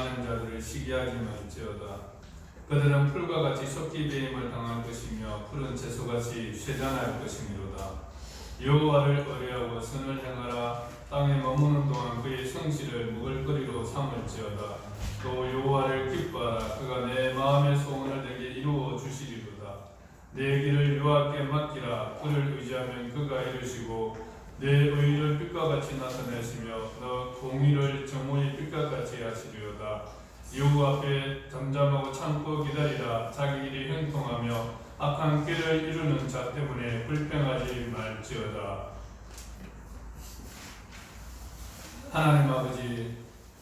행하는 자들을 시기하지 말지어다. 그들은 풀과 같이 썩기 배임을 당할 것이며 푸른 채소같이 쇠잔할 것이미로다. 여호와를 의뢰하고 선을 행하라. 땅에 머무는 동안 그의 성실을 먹을거리로 삼을지어다. 또 여호와를 기뻐하라. 그가 내 마음의 소원을 내게 이루어 주시리로다. 내 길을 여호와께 맡기라. 그를 의지하면 그가 이루시고 내 의를 빛과 같이 나타내시며 너 공의를 정오의 빛과 같이 하시리로다. 여호와 앞에 잠잠하고 참고 기다리라. 자기 길이 형통하며 악한 길을 이루는 자 때문에 불평하지 말지어다. 하나님 아버지,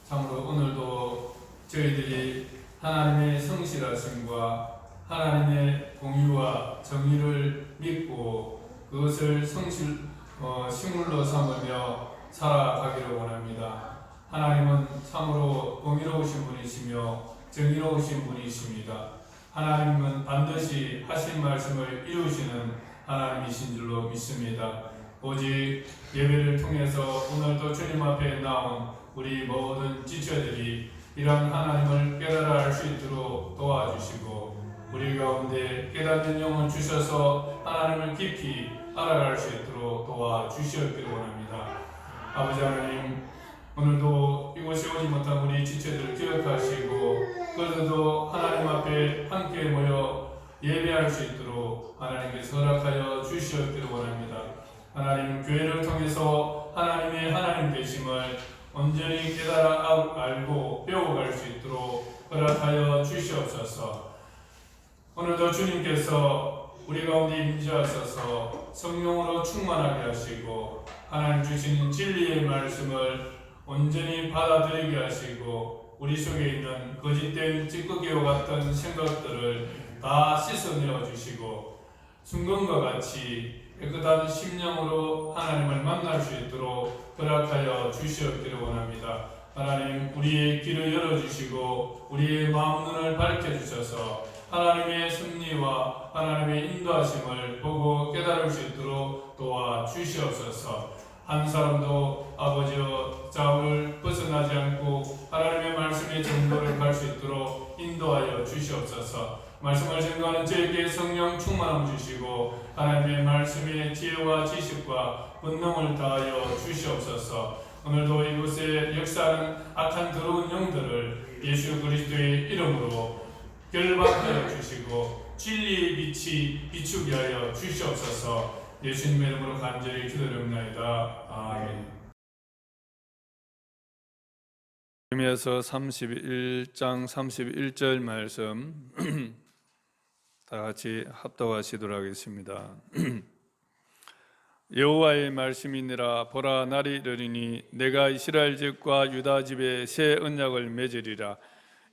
참으로 오늘도 저희들이 하나님의 성실하심과 하나님의 공의와 정의를 믿고 그것을 식물로 삼으며 살아가기를 원합니다. 하나님은 참으로 공의로우신 분이시며 정의로우신 분이십니다. 하나님은 반드시 하신 말씀을 이루시는 하나님이신 줄로 믿습니다. 오직 예배를 통해서 오늘도 주님 앞에 나온 우리 모든 지체들이 이런 하나님을 깨달아 알 수 있도록 도와주시고 우리 가운데 깨닫는 영을 주셔서 하나님을 깊이 알아갈 수 있도록 도와주시옵기를 원합니다. 아버지 하나님, 오늘도 이곳에 오지 못한 우리 지체들을 기억하시고 그들도 하나님 앞에 함께 모여 예배할 수 있도록 하나님께서 허락하여 주시옵기를 원합니다. 하나님, 교회를 통해서 하나님의 하나님 되심을 온전히 깨달아 알고 배워갈 수 있도록 허락하여 주시옵소서. 오늘도 주님께서 우리 가운데 임재하셔서 성령으로 충만하게 하시고 하나님 주신 진리의 말씀을 온전히 받아들이게 하시고 우리 속에 있는 거짓된 찌꺼기와 같은 생각들을 다 씻어내어 주시고 순금과 같이 깨끗한 심령으로 하나님을 만날 수 있도록 허락하여 주시옵기를 원합니다. 하나님, 우리의 길을 열어주시고 우리의 마음 눈을 밝혀주셔서 하나님의 섭리와 하나님의 인도하심을 보고 깨달을 수 있도록 도와주시옵소서. 한 사람도 아버지여 자우를 벗어나지 않고 하나님의 말씀의 정도를 갈 수 있도록 인도하여 주시옵소서. 말씀을 증거하는 저에게 성령 충만함 주시고 하나님의 말씀의 지혜와 지식과 권능을 다하여 주시옵소서. 오늘도 이곳에 역사하는 악한 더러운 영들을 예수 그리스도의 이름으로 결박하여 주시고 진리의 빛이 비추게 하여 주시옵소서. 예수님의 이름으로 간절히 기도드립니다. 아멘. 예레미야서 31장 31절 말씀 다 같이 합독하시도록 하겠습니다. 여호와의 말씀이니라. 보라, 날이 이르리니 내가 이스라엘 집과 유다 집에 새 언약을 맺으리라.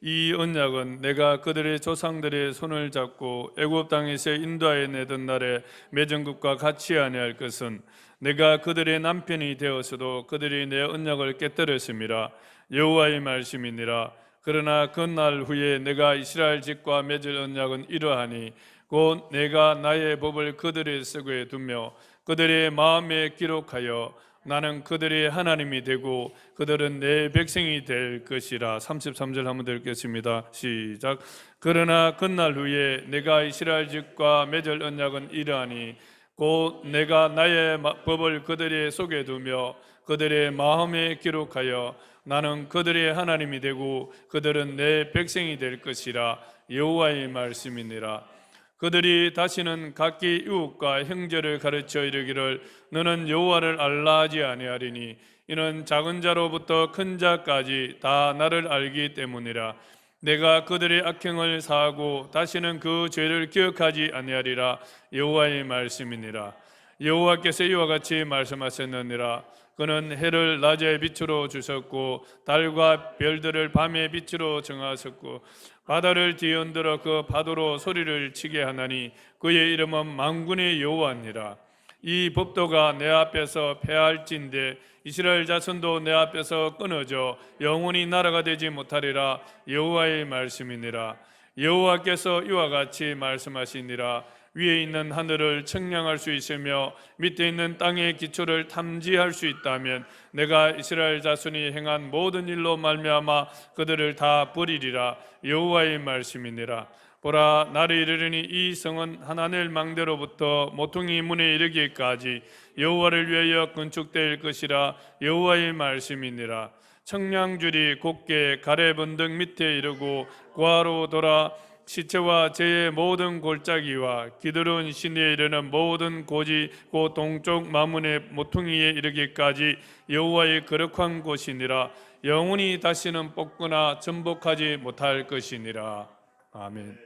이 언약은 내가 그들의 조상들의 손을 잡고 애굽 땅에서 인도하여 내던 날에 맺은 것과 같이 아니할 것은 내가 그들의 남편이 되었어도 그들이 내 언약을 깨뜨렸음이라. 여호와의 말씀이니라. 그러나 그 날 후에 내가 이스라엘 집과 맺을 언약은 이러하니 곧 내가 나의 법을 그들의 속에 두며 그들의 마음에 기록하여 나는 그들의 하나님이 되고 그들은 내 백성이 될 것이라. 33절 한번 읽겠습니다. 시작. 그러나 그 날 후에 내가 이스라엘 집과 맺을 언약은 이러하니 곧 내가 나의 법을 그들의 속에 두며 그들의 마음에 기록하여 나는 그들의 하나님이 되고 그들은 내 백성이 될 것이라. 여호와의 말씀이니라. 그들이 다시는 각기 이웃과 형제를 가르쳐 이르기를 너는 여호와를 알라 하지 아니하리니 이는 작은 자로부터 큰 자까지 다 나를 알기 때문이라. 내가 그들의 악행을 사하고 다시는 그 죄를 기억하지 아니하리라. 여호와의 말씀이니라. 여호와께서 이와 같이 말씀하셨느니라. 그는 해를 낮의 빛으로 주셨고 달과 별들을 밤의 빛으로 정하셨고 바다를 뒤흔들어 그 파도로 소리를 치게 하나니 그의 이름은 만군의 여호와니라. 이 법도가 내 앞에서 패할진대 이스라엘 자손도 내 앞에서 끊어져 영원히 나라가 되지 못하리라. 여호와의 말씀이니라. 여호와께서 이와 같이 말씀하시니라. 위에 있는 하늘을 측량할 수 있으며 밑에 있는 땅의 기초를 탐지할 수 있다면 내가 이스라엘 자손이 행한 모든 일로 말미암아 그들을 다 버리리라. 여호와의 말씀이니라. 보라, 날이 이르리니 이 성은 하나넬 망대로부터 모퉁이 문에 이르기까지 여호와를 위하여 건축될 것이라. 여호와의 말씀이니라. 청량줄이 곧게 가래 번등 밑에 이르고 고아로 돌아 시체와 제의 모든 골짜기와 기드론 시내에 이르는 모든 고지 그 동쪽 마문의 모퉁이에 이르기까지 여호와의 거룩한 곳이니라. 영원히 다시는 뽑거나 전복하지 못할 것이니라. 아멘.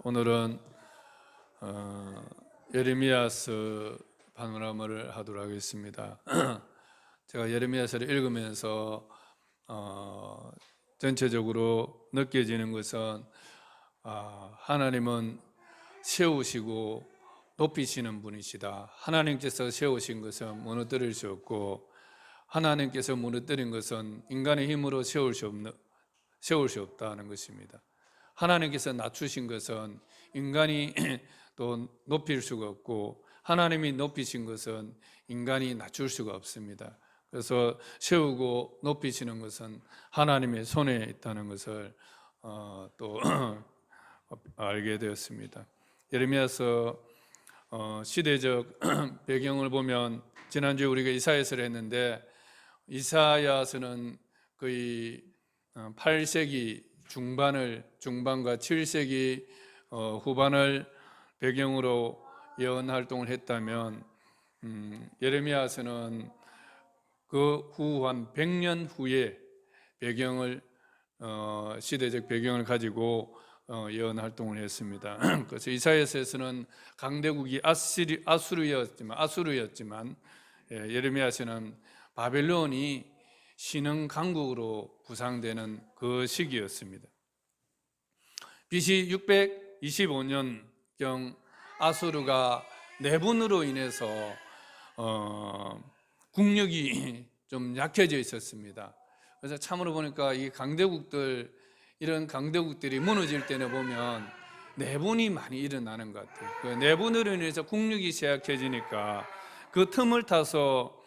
오늘은 예레미야서 파노라마를 하도록 하겠습니다. 제가 예레미야서를 읽으면서 전체적으로 느껴지는 것은 하나님은 세우시고 높이시는 분이시다. 하나님께서 세우신 것은 무너뜨릴 수 없고 하나님께서 무너뜨린 것은 인간의 힘으로 세울 수 없다는 것입니다. 하나님께서 낮추신 것은 인간이 또 높일 수가 없고 하나님이 높이신 것은 인간이 낮출 수가 없습니다. 그래서 세우고 높이시는 것은 하나님의 손에 있다는 것을 또 알게 되었습니다. 예레미야서 시대적 배경을 보면 지난주에 우리가 이사야서를 했는데 이사야서는 거의 8세기 중반과 7세기 후반을 배경으로 예언 활동을 했다면 예레미야서는 그 후 한 100년 후에 배경을 시대적 배경을 가지고 예언 활동을 했습니다. 그래서 이사야서에서는 강대국이 아수르였지만 예레미야서는 바벨론이 신흥 강국으로 부상되는 그 시기였습니다. BC 625년경 아수르가 내분으로 인해서 국력이 좀 약해져 있었습니다. 그래서 참으로 보니까 이 이런 강대국들이 무너질 때는 보면 내분이 많이 일어나는 것 같아요. 그 내분으로 인해서 국력이 쇠약해지니까 그 틈을 타서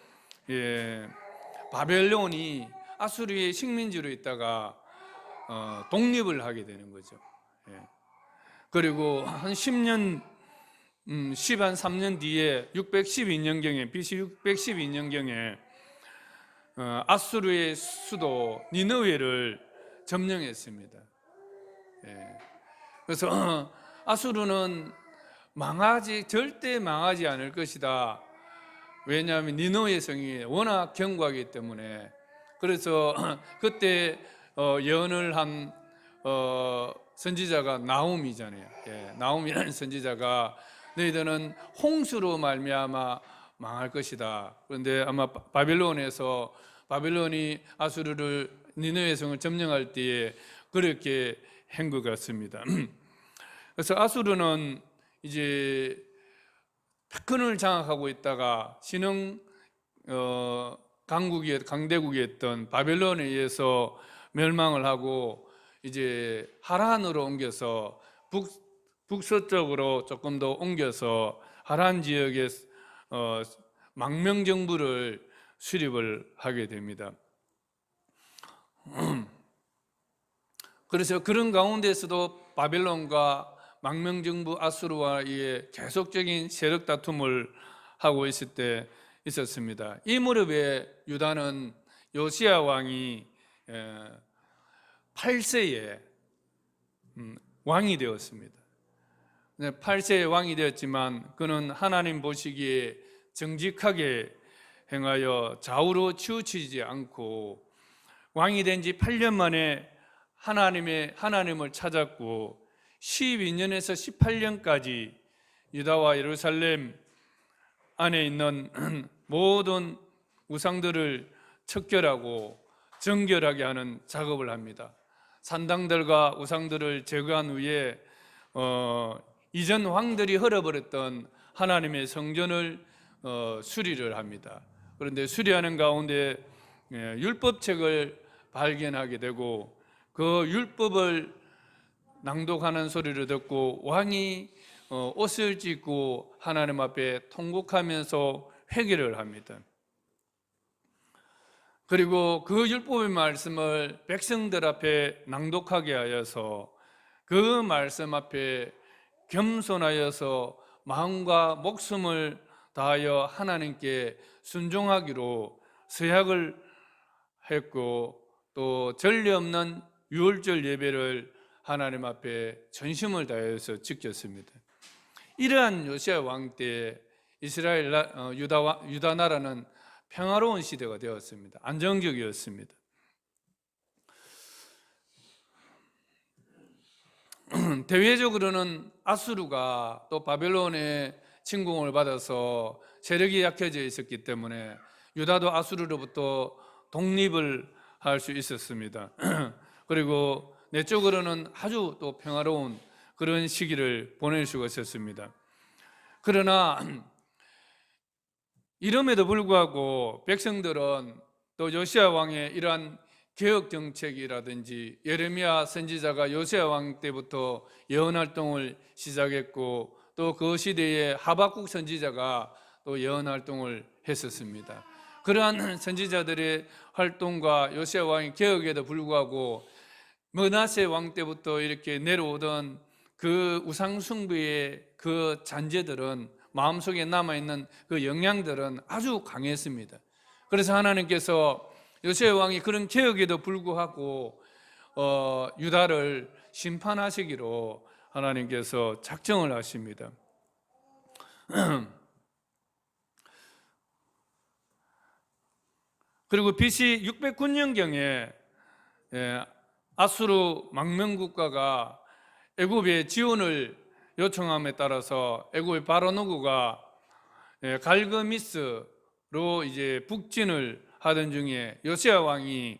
바벨론이 아수르의 식민지로 있다가 독립을 하게 되는 거죠. 그리고 한 10년 3년 뒤에 612년경에 BC 612년경에 아수르의 수도 니느웨를 점령했습니다. 그래서 아수르는 절대 망하지 않을 것이다. 왜냐하면 니느웨 성이 워낙 견고하기 때문에. 그래서 그때 예언을 한 선지자가 나훔이잖아요. 나훔이라는 선지자가 너희들은 홍수로 말미암아 망할 것이다. 그런데 아마 바벨론이 니느웨 성을 점령할 때에 그렇게 한 것 같습니다. 그래서 아수르는 이제 패권을 장악하고 있다가 신흥 강대국이었던 바벨론에 의해서 멸망을 하고 이제 하란으로 옮겨서 북서쪽으로 조금 더 옮겨서 하란 지역에 망명 정부를 수립을 하게 됩니다. 그래서 그런 가운데서도 바벨론과 망명 정부 아수르와의 계속적인 세력 다툼을 하고 있었습니다. 이 무렵에 유다는 요시야 왕이 8세에 왕이 되었습니다. 8세에 왕이 되었지만 그는 하나님 보시기에 정직하게 행하여 좌우로 치우치지 않고 왕이 된 지 8년 만에 하나님을 찾았고 12년에서 18년까지 유다와 예루살렘 안에 있는 모든 우상들을 척결하고 정결하게 하는 작업을 합니다. 산당들과 우상들을 제거한 후에 이전 왕들이 헐어버렸던 하나님의 성전을 수리를 합니다. 그런데 수리하는 가운데 율법책을 발견하게 되고 그 율법을 낭독하는 소리를 듣고 왕이 옷을 찢고 하나님 앞에 통곡하면서 회개를 합니다. 그리고 그 율법의 말씀을 백성들 앞에 낭독하게 하여서 그 말씀 앞에 겸손하여서 마음과 목숨을 다하여 하나님께 순종하기로 서약을 했고, 또 전례 없는 유월절 예배를 하나님 앞에 전심을 다해서 지켰습니다. 이러한 요시야 왕 때 이스라엘 유다 나라는 평화로운 시대가 되었습니다. 안정적이었습니다. 대외적으로는 아수르가 또 바벨론의 침공을 받아서 세력이 약해져 있었기 때문에 유다도 아수르로부터 독립을 할 수 있었습니다. 그리고 내적으로는 아주 또 평화로운 그런 시기를 보낼 수가 있었습니다. 그러나 이름에도 불구하고 백성들은 또 요시야 왕의 이러한 개혁 정책이라든지 예레미야 선지자가 요시야 왕 때부터 예언 활동을 시작했고, 또 그 시대에 하박국 선지자가 또 예언 활동을 했었습니다. 그러한 선지자들의 활동과 요시야 왕의 개혁에도 불구하고 므낫세 왕 때부터 이렇게 내려오던 그 우상 숭배의 그 잔재들은, 마음속에 남아있는 그 영향들은 아주 강했습니다. 그래서 하나님께서 요시야 왕이 그런 개혁에도 불구하고 유다를 심판하시기로 하나님께서 작정을 하십니다. 그리고 BC 609년경에 아수르 망명국가가 애굽의 지원을 요청함에 따라서 애굽의 바로누구가 갈그미스로 이제 북진을 하던 중에 요시야 왕이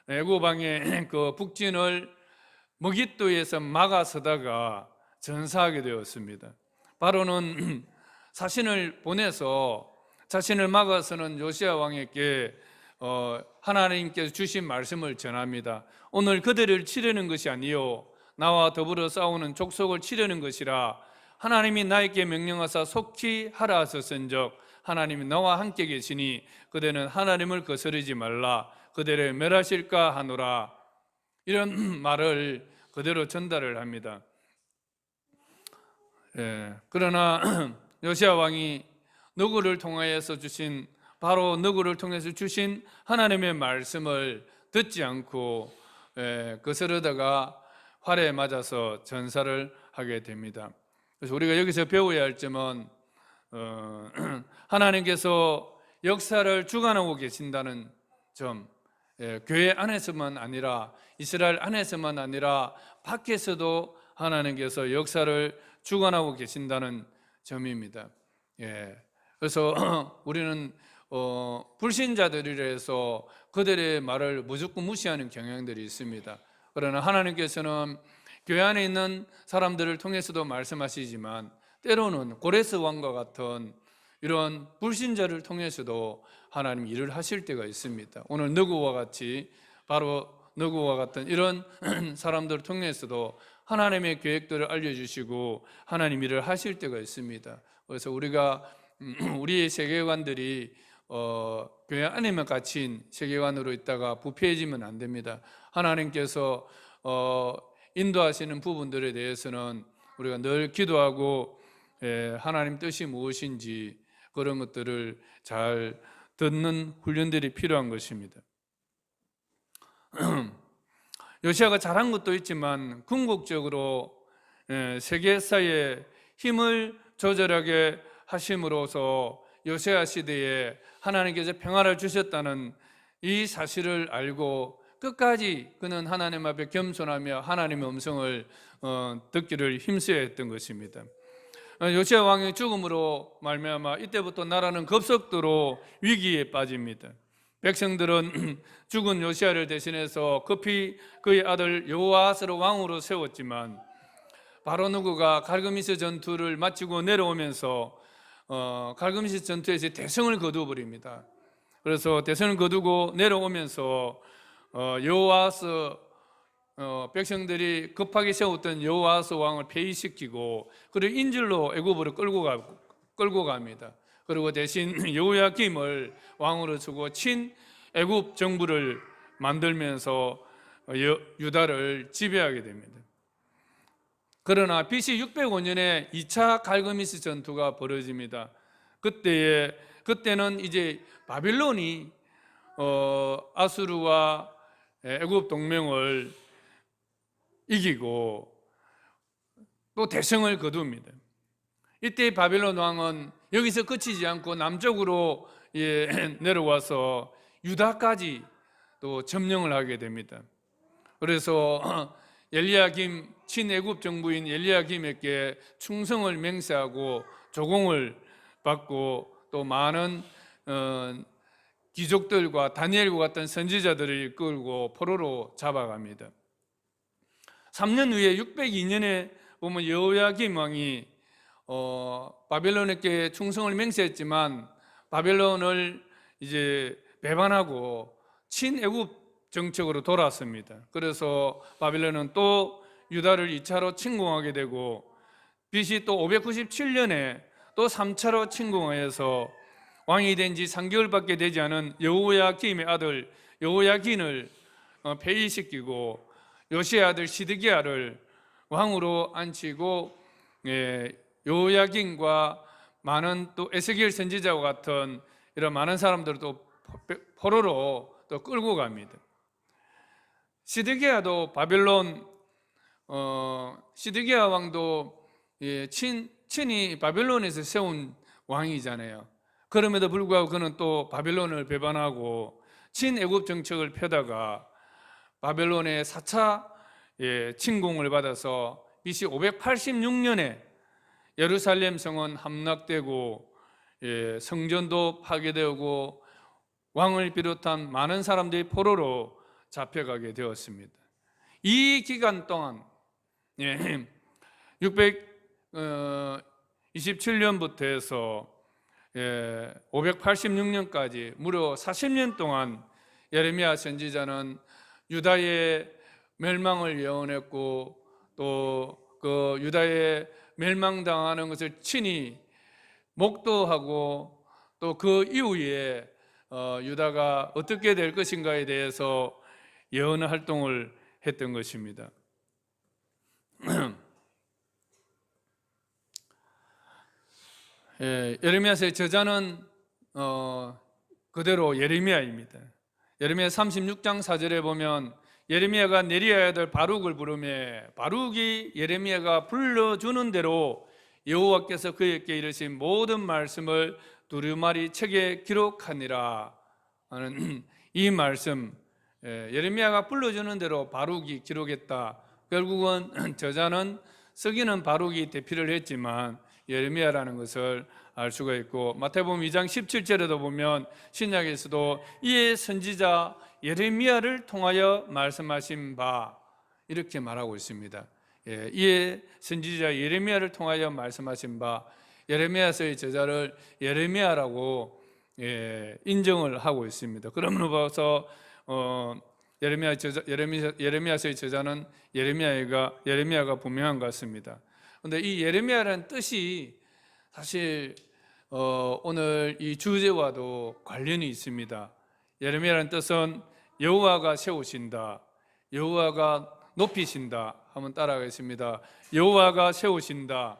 애굽 왕의 그 북진을 머깃도에서 막아서다가 전사하게 되었습니다. 바로는 사신을 보내서 자신을 막아서는 요시야 왕에게 하나님께서 주신 말씀을 전합니다. 오늘 그들을 치려는 것이 아니요 나와 더불어 싸우는 족속을 치려는 것이라. 하나님이 나에게 명령하사 속히 하라 하셨은즉 하나님이 너와 함께 계시니 그대는 하나님을 거스르지 말라. 그대를 멸하실까 하노라. 이런 말을 그대로 전달을 합니다. 그러나 요시야 왕이 누구를 통하여서 주신, 바로 누구를 통해서 주신 하나님의 말씀을 듣지 않고 거스르다가 활에 맞아서 전사를 하게 됩니다. 그래서 우리가 여기서 배워야 할 점은 하나님께서 역사를 주관하고 계신다는 점, 교회 안에서만 아니라 이스라엘 안에서만 아니라 밖에서도 하나님께서 역사를 주관하고 계신다는 점입니다. 그래서 우리는 불신자들이라 해서 그들의 말을 무조건 무시하는 경향들이 있습니다. 그러나 하나님께서는 교회 안에 있는 사람들을 통해서도 말씀하시지만 때로는 고레스 왕과 같은 이런 불신자를 통해서도 하나님 일을 하실 때가 있습니다. 오늘 너구와 같이, 바로 너구와 같은 이런 사람들을 통해서도 하나님의 계획들을 알려주시고 하나님 일을 하실 때가 있습니다. 그래서 우리가 우리의 세계관들이 교회 안에만 갇힌 세계관으로 있다가 부패해지면 안 됩니다. 하나님께서 인도하시는 부분들에 대해서는 우리가 늘 기도하고 하나님 뜻이 무엇인지 그런 것들을 잘 듣는 훈련들이 필요한 것입니다. 요시아가 잘한 것도 있지만 궁극적으로 세계사의 힘을 조절하게 하심으로써 요시아 시대에 하나님께서 평화를 주셨다는 이 사실을 알고 끝까지 그는 하나님 앞에 겸손하며 하나님의 음성을 듣기를 힘써야 했던 것입니다. 요시아 왕의 죽음으로 말미암아 이때부터 나라는 급속도로 위기에 빠집니다. 백성들은 죽은 요시아를 대신해서 급히 그의 아들 여호아스를 왕으로 세웠지만 바로누구가 갈그미스 전투를 마치고 내려오면서 갈그미스 전투에서 대성을 거두어 버립니다. 그래서 대성을 거두고 내려오면서 여호아스 백성들이 급하게 세웠던 여호아스 왕을 폐위시키고 그리고 인질로 애굽으로 끌고 갑니다. 그리고 대신 여호야김을 왕으로 주고 친 애굽 정부를 만들면서 유다를 지배하게 됩니다. 그러나 BC 605년에 2차 갈그미스 전투가 벌어집니다. 그때는 이제 바빌론이 아수르와 애굽 동맹을 이기고 또 대성을 거둡니다. 이때 바빌론 왕은 여기서 그치지 않고 남쪽으로 내려와서 유다까지 또 점령을 하게 됩니다. 그래서 엘리야김 친애굽 정부인 엘리야김에게 충성을 맹세하고 조공을 받고 또 많은 귀족들과 다니엘과 같은 선지자들을 이끌고 포로로 잡아갑니다. 3년 후에 602년에 보면 여호야김 왕이 바벨론에게 충성을 맹세했지만 바벨론을 이제 배반하고 친애굽 정책으로 돌아왔습니다. 그래서 바벨론은 또 유다를 2차로 침공하게 되고 BC 또 597년에 또 3차로 침공해서 왕이 된 지 3개월밖에 되지 않은 여호야김의 아들 여호야긴을 폐위시키고 요시의 아들 시드기야를 왕으로 앉히고 여호야긴과 많은 또 에스겔 선지자와 같은 이런 많은 사람들을 또 포로로 또 끌고 갑니다. 시드기야도 바벨론 시드기야 왕도 친히 바벨론에서 세운 왕이잖아요. 그럼에도 불구하고 그는 또 바벨론을 배반하고 친애굽 정책을 펴다가 바벨론의 4차 침공을 받아서 BC 586년에 예루살렘 성은 함락되고 성전도 파괴되고 왕을 비롯한 많은 사람들이 포로로 잡혀가게 되었습니다. 이 기간 동안 627년부터 해서 586년까지 무려 40년 동안 예레미야 선지자는 유다의 멸망을 예언했고 또 그 유다의 멸망당하는 것을 친히 목도하고 또 그 이후에 유다가 어떻게 될 것인가에 대해서 예언 활동을 했던 것입니다. 예레미야서의 저자는 그대로 예레미야입니다. 예레미야 36장 4절에 보면 예레미야가 네리야의 아들 바룩을 부르매 바룩이 예레미야가 불러주는 대로 여호와께서 그에게 이르신 모든 말씀을 두루마리 책에 기록하니라 하는 이 말씀, 예레미야가 불러주는 대로 바룩이 기록했다. 결국은 저자는 쓰기는 바룩이 대피를 했지만 예레미야라는 것을 알 수가 있고, 마태복음 2장 17절에도 보면 신약에서도 이에 선지자 예레미야를 통하여 말씀하신 바 이렇게 말하고 있습니다. 이에 선지자 예레미야를 통하여 말씀하신 바, 예레미야서의 저자를 예레미야라고 인정을 하고 있습니다. 그러므로 봐서 예레미야서의 저자는 예레미야가 분명한 것 같습니다. 그런데 이 예레미야라는 뜻이 사실 오늘 이 주제와도 관련이 있습니다. 예레미야라는 뜻은 여호와가 세우신다, 여호와가 높이신다. 한번 따라가겠습니다. 여호와가 세우신다,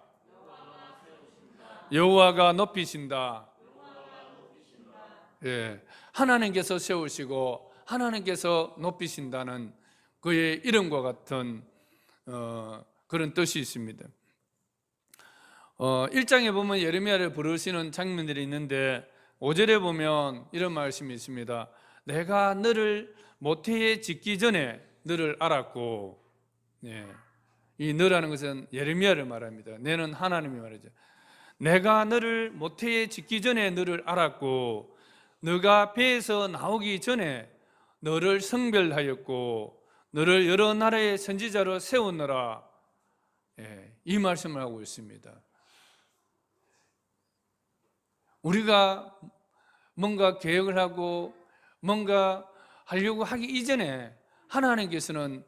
여호와가 높이신다. 하나님께서 세우시고 하나님께서 높이신다는 그의 이름과 같은 그런 뜻이 있습니다. 1장에 보면 예레미야를 부르시는 장면들이 있는데 5절에 보면 이런 말씀이 있습니다. 내가 너를 모태에 짓기 전에 너를 알았고, 이 너라는 것은 예레미야를 말합니다. 내는 하나님이 말이죠. 내가 너를 모태에 짓기 전에 너를 알았고 너가 배에서 나오기 전에 너를 성별하였고 너를 여러 나라의 선지자로 세우느라, 이 말씀을 하고 있습니다. 우리가 뭔가 계획을 하고 뭔가 하려고 하기 이전에 하나님께서는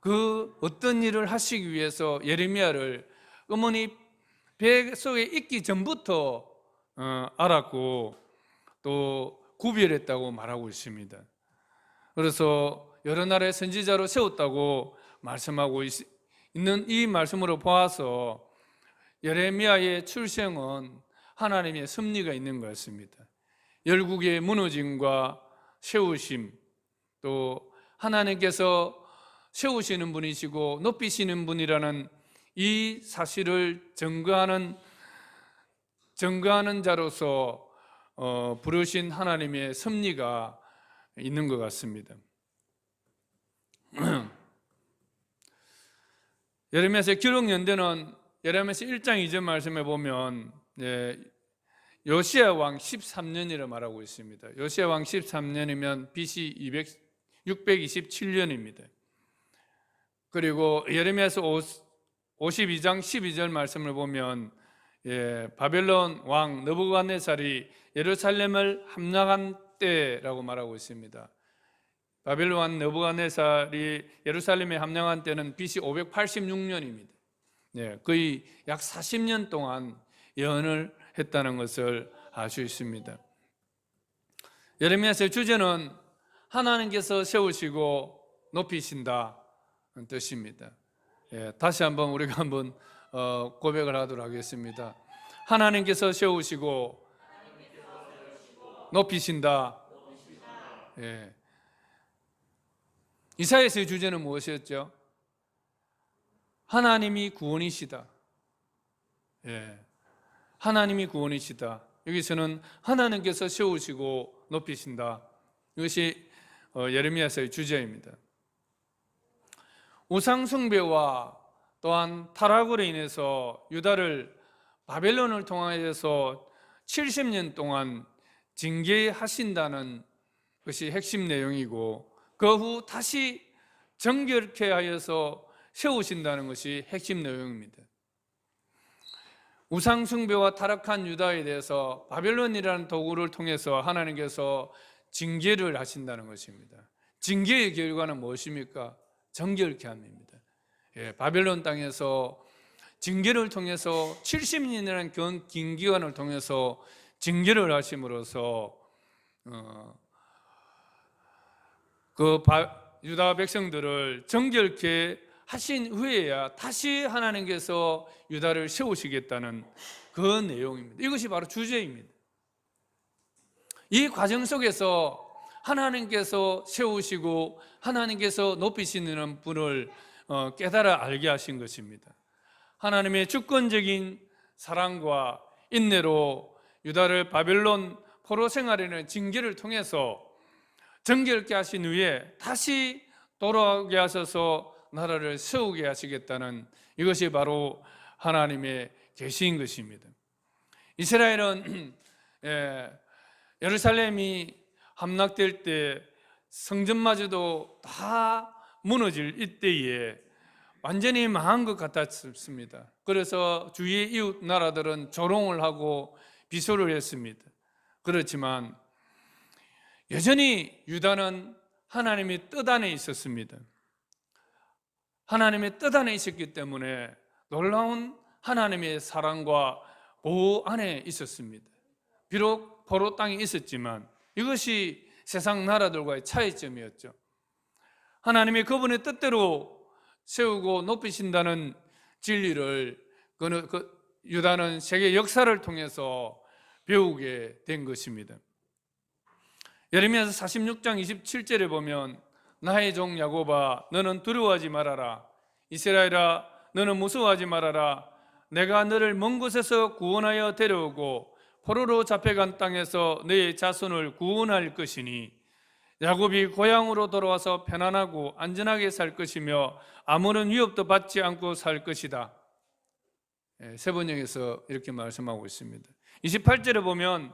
그 어떤 일을 하시기 위해서 예레미야를 어머니 배 속에 있기 전부터 알았고 또 구별했다고 말하고 있습니다. 그래서 여러 나라의 선지자로 세웠다고 말씀하고 있는 이 말씀으로 보아서 예레미야의 출생은 하나님의 섭리가 있는 것 같습니다. 열국의 무너짐과 세우심, 또 하나님께서 세우시는 분이시고 높이시는 분이라는 이 사실을 증거하는 자로서 부르신 하나님의 섭리가 있는 것 같습니다. 예레미야서의 기록 연대는 예레미야서 1장 2절 말씀에 보면 요시야 왕 13년이라 말하고 있습니다. 요시야 왕 13년이면 BC 627년입니다. 그리고 예레미야서 52장 12절 말씀을 보면 바벨론 왕 느부갓네살이 예루살렘을 함락한 때라고 말하고 있습니다. 바벨론 왕 느부갓네살이 예루살렘에 함락한 때는 BC 586년입니다. 거의 약 40년 동안 예언을 했다는 것을 알 수 있습니다. 예레미야서의 주제는 하나님께서 세우시고 높이신다는 뜻입니다. 다시 한번 우리가 한번 고백을 하도록 하겠습니다. 하나님께서 세우시고 높이신다. 이사야서의 주제는 무엇이었죠? 하나님이 구원이시다. 하나님이 구원이시다. 여기서는 하나님께서 세우시고 높이신다. 이것이 예레미야서의 주제입니다. 우상 숭배와 또한 타락으로 인해서 유다를 바벨론을 통하여서 70년 동안 징계하신다는 것이 핵심 내용이고, 그 후 다시 정결케 하여서 세우신다는 것이 핵심 내용입니다. 우상 숭배와 타락한 유다에 대해서 바벨론이라는 도구를 통해서 하나님께서 징계를 하신다는 것입니다. 징계의 결과는 무엇입니까? 정결케 함입니다. 바벨론 땅에서 징계를 통해서 70년이라는 긴 기간을 통해서 징계를 하심으로써 유다 백성들을 정결케 하신 후에야 다시 하나님께서 유다를 세우시겠다는 그 내용입니다. 이것이 바로 주제입니다. 이 과정 속에서 하나님께서 세우시고 하나님께서 높이시는 분을 깨달아 알게 하신 것입니다. 하나님의 주권적인 사랑과 인내로 유다를 바벨론 포로 생활에는 징계를 통해서 정결케 하신 후에 다시 돌아오게 하셔서 나라를 세우게 하시겠다는, 이것이 바로 하나님의 계시인 것입니다. 이스라엘은 예루살렘이 함락될 때 성전마저도 다 무너질 이때에 완전히 망한 것 같았습니다. 그래서 주위의 이웃 나라들은 조롱을 하고 비소를 했습니다. 그렇지만 여전히 유다는 하나님의 뜻 안에 있었습니다. 하나님의 뜻 안에 있었기 때문에 놀라운 하나님의 사랑과 보호 안에 있었습니다. 비록 포로 땅에 있었지만 이것이 세상 나라들과의 차이점이었죠. 하나님이 그분의 뜻대로 세우고 높이신다는 진리를 유다는 세계 역사를 통해서 배우게 된 것입니다. 예레미야서 46장 27절에 보면 나의 종 야곱아 너는 두려워하지 말아라. 이스라엘아 너는 무서워하지 말아라. 내가 너를 먼 곳에서 구원하여 데려오고 포로로 잡혀간 땅에서 너의 자손을 구원할 것이니 야곱이 고향으로 돌아와서 편안하고 안전하게 살 것이며 아무런 위협도 받지 않고 살 것이다. 세번역에서 이렇게 말씀하고 있습니다. 28절에 보면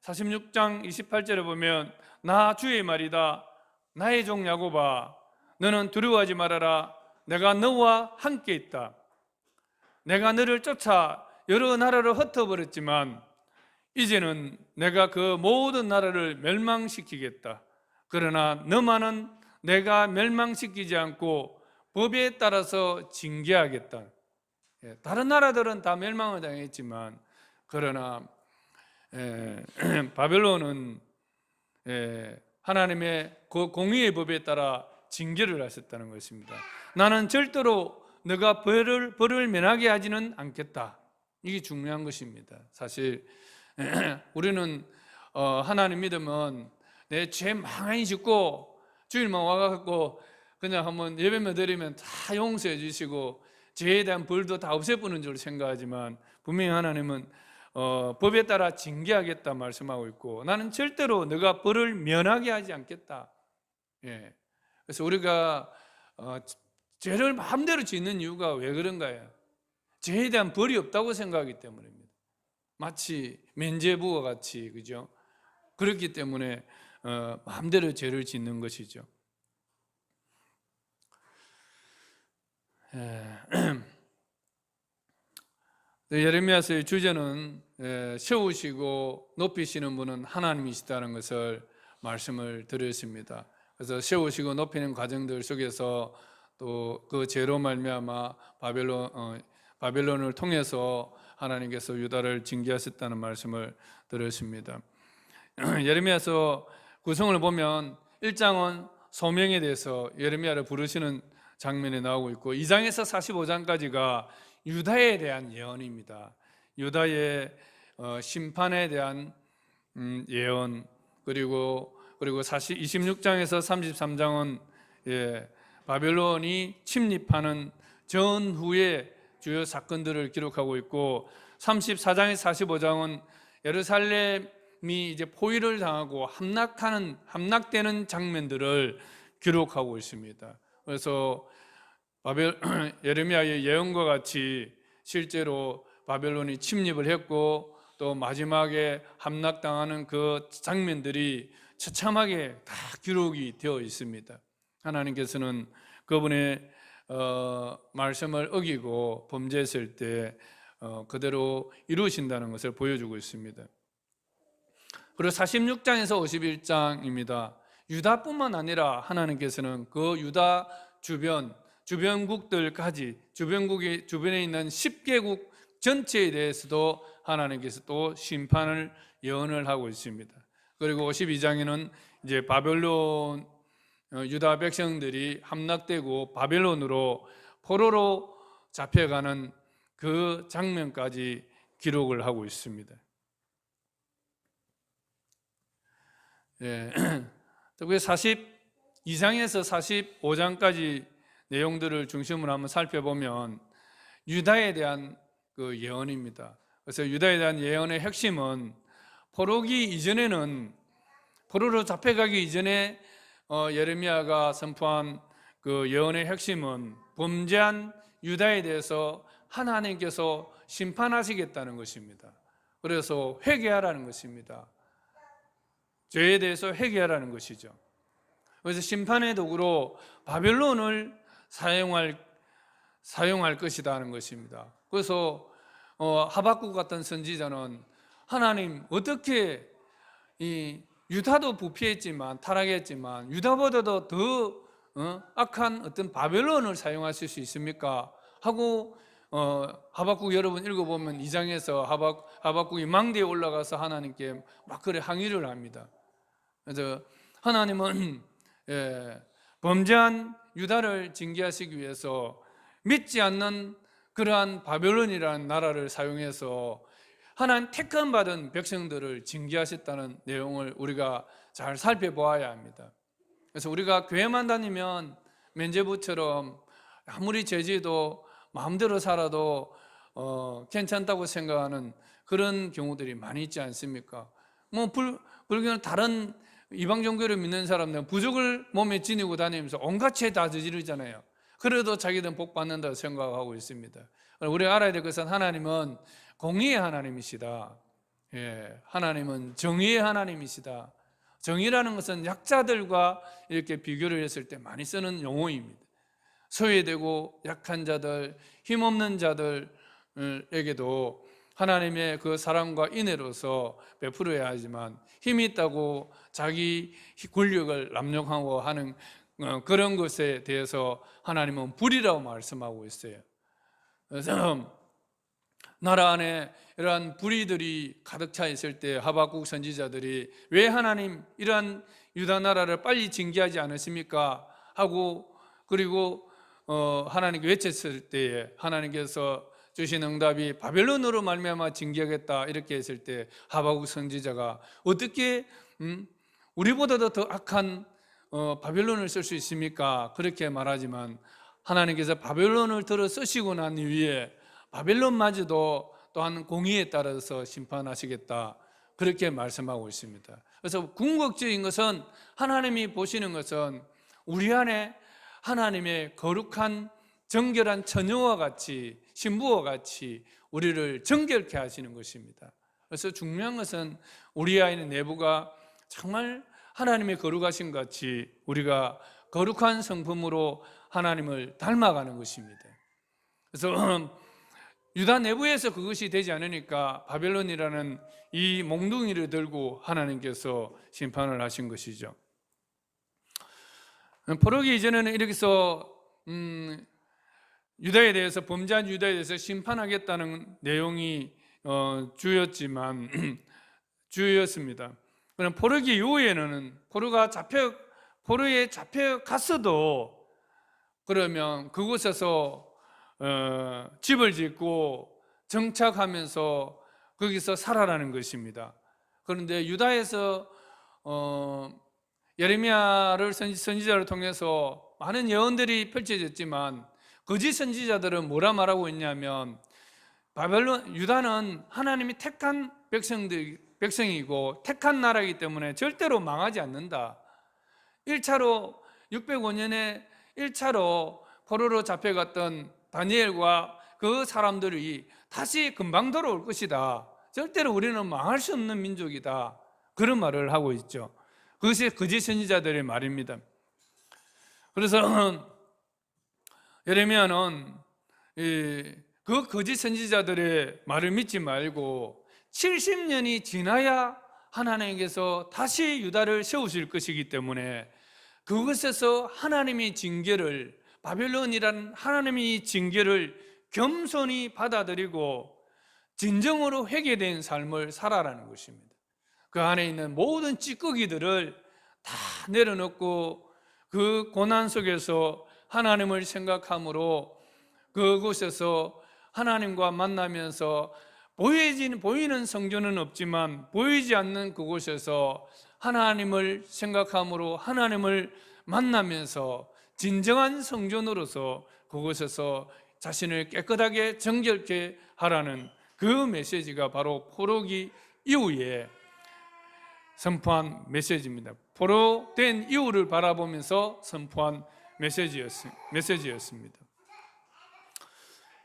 46장 28절에 보면 나 주의 말이다. 나의 종 야곱아 너는 두려워하지 말아라. 내가 너와 함께 있다. 내가 너를 쫓아 여러 나라를 흩어버렸지만 이제는 내가 그 모든 나라를 멸망시키겠다. 그러나 너만은 내가 멸망시키지 않고 법에 따라서 징계하겠다. 다른 나라들은 다 멸망을 당했지만 그러나 바벨론은 하나님의 그 공의의 법에 따라 징계를 하셨다는 것입니다. 나는 절대로 너가 벌을 면하게 하지는 않겠다. 이게 중요한 것입니다. 사실 우리는 하나님 믿으면 내 죄 많이 짓고 주일만 와갖고 그냥 한번 예배만 드리면 다 용서해 주시고 죄에 대한 벌도 다 없애보는 줄 생각하지만 분명히 하나님은 법에 따라 징계하겠다 말씀하고 있고 나는 절대로 너가 벌을 면하게 하지 않겠다. 그래서 우리가 죄를 마음대로 짓는 이유가 왜 그런가요? 죄에 대한 벌이 없다고 생각하기 때문입니다. 마치 면죄부와 같이, 그죠? 그렇기 때문에 마음대로 죄를 짓는 것이죠. 예레미야서의 주제는 세우시고 높이시는 분은 하나님이시다는 것을 말씀을 드렸습니다. 그래서 세우시고 높이는 과정들 속에서 또 그 죄로 말미암아 바벨론을 통해서 하나님께서 유다를 징계하셨다는 말씀을 드렸습니다. 예레미야서 구성을 보면 1장은 소명에 대해서 예레미야를 부르시는 장면이 나오고 있고 2장에서 45장까지가 유다에 대한 예언입니다. 유다의 심판에 대한 예언, 그리고 26장에서 33장은 바벨론이 침입하는 전후의 주요 사건들을 기록하고 있고 34장에서 45장은 예루살렘이 이제 포위를 당하고 함락되는 장면들을 기록하고 있습니다. 그래서 예레미야의 예언과 같이 실제로 바벨론이 침입을 했고 또 마지막에 함락당하는 그 장면들이 처참하게 다 기록이 되어 있습니다. 하나님께서는 그분의 말씀을 어기고 범죄했을 때 그대로 이루신다는 것을 보여주고 있습니다. 그리고 46장에서 51장입니다. 유다뿐만 아니라 하나님께서는 그 유다 주변국들까지 주변에 있는 10개국 전체에 대해서도 하나님께서 또 심판을 예언을 하고 있습니다. 그리고 52장에는 이제 바벨론 유다 백성들이 함락되고 바벨론으로 포로로 잡혀가는 그 장면까지 기록을 하고 있습니다. 특히 42장에서 45장까지 내용들을 중심으로 한번 살펴보면 유다에 대한 그 예언입니다. 그래서 유다에 대한 예언의 핵심은 포로로 잡혀가기 이전에 예레미야가 선포한 그 예언의 핵심은 범죄한 유다에 대해서 하나님께서 심판하시겠다는 것입니다. 그래서 회개하라는 것입니다. 죄에 대해서 회개하라는 것이죠. 그래서 심판의 도구로 바벨론을 사용할 것이다 하는 것입니다. 그래서 하박국 같은 선지자는 하나님 어떻게 이 유다도 부패했지만 타락했지만 유다보다도 더 악한 어떤 바벨론을 사용하실 수 있습니까? 하고 하박국 여러분 읽어보면 2장에서 하박국이 망대에 올라가서 하나님께 막 그래 항의를 합니다. 그래서 하나님은 범죄한 유다를 징계하시기 위해서 믿지 않는 그러한 바벨론이라는 나라를 사용해서 하나님 택함 받은 백성들을 징계하셨다는 내용을 우리가 잘 살펴보아야 합니다. 그래서 우리가 교회만 다니면 면죄부처럼 아무리 죄지도 마음대로 살아도 괜찮다고 생각하는 그런 경우들이 많이 있지 않습니까? 불교는 다른 이방 종교를 믿는 사람들은 부적을 몸에 지니고 다니면서 온갖 죄 다 저지르잖아요. 그래도 자기들은 복 받는다고 생각하고 있습니다. 우리가 알아야 될 것은 하나님은 공의의 하나님이시다. 하나님은 정의의 하나님이시다. 정의라는 것은 약자들과 이렇게 비교를 했을 때 많이 쓰는 용어입니다. 소외되고 약한 자들, 힘없는 자들에게도 하나님의 그 사랑과 인애로서 베풀어야 하지만 힘이 있다고 자기 권력을 남용하고 하는 그런 것에 대해서 하나님은 불이라고 말씀하고 있어요. 그래서 나라 안에 이러한 불의들이 가득 차 있을 때 하박국 선지자들이 왜 하나님 이러한 유다 나라를 빨리 징계하지 않으십니까? 하고 그리고 하나님께 외쳤을 때에 하나님께서 주신 응답이 바벨론으로 말미암아 징계하겠다 이렇게 했을 때 하박국 선지자가 어떻게 우리보다도 더 악한 바벨론을 쓸 수 있습니까? 그렇게 말하지만 하나님께서 바벨론을 들어 쓰시고 난 이후에 바벨론마저도 또한 공의에 따라서 심판하시겠다 그렇게 말씀하고 있습니다. 그래서 궁극적인 것은 하나님이 보시는 것은 우리 안에 하나님의 거룩한 정결한 처녀와 같이 신부와 같이 우리를 정결케 하시는 것입니다. 그래서 중요한 것은 우리 안의 내부가 정말 하나님의 거룩하신 같이 우리가 거룩한 성품으로 하나님을 닮아가는 것입니다. 그래서 유다 내부에서 그것이 되지 않으니까 바벨론이라는 이 몽둥이를 들고 하나님께서 심판을 하신 것이죠. 포로기 이전에는 이렇게 해서 유다에 대해서 범죄한 유다에 대해서 심판하겠다는 내용이 주였습니다. 그럼 포로기 이후에는 포로에 잡혀갔어도 그러면 그곳에서 집을 짓고 정착하면서 거기서 살아라는 것입니다. 그런데 유다에서 예레미야를 선지자를 통해서 많은 예언들이 펼쳐졌지만 거짓 선지자들은 뭐라 말하고 있냐면 유다는 하나님이 택한 백성이고 택한 나라이기 때문에 절대로 망하지 않는다. 1차로 605년에 1차로 포로로 잡혀갔던 다니엘과 그 사람들이 다시 금방 돌아올 것이다. 절대로 우리는 망할 수 없는 민족이다. 그런 말을 하고 있죠. 그것이 거짓 선지자들의 말입니다. 그래서 예레미야는 그 거짓 선지자들의 말을 믿지 말고 70년이 지나야 하나님께서 다시 유다를 세우실 것이기 때문에 그것에서 하나님의 징계를 바벨론이라는 하나님의 징계를 겸손히 받아들이고 진정으로 회개된 삶을 살아라는 것입니다. 그 안에 있는 모든 찌꺼기들을 다 내려놓고 그 고난 속에서 하나님을 생각함으로 그곳에서 하나님과 만나면서 보이는 성전은 없지만 보이지 않는 그곳에서 하나님을 생각함으로 하나님을 만나면서 진정한 성전으로서 그곳에서 자신을 깨끗하게 정결케 하라는 그 메시지가 바로 포로기 이후에 선포한 메시지입니다. 포로된 이후를 바라보면서 선포한 메시지였습니다.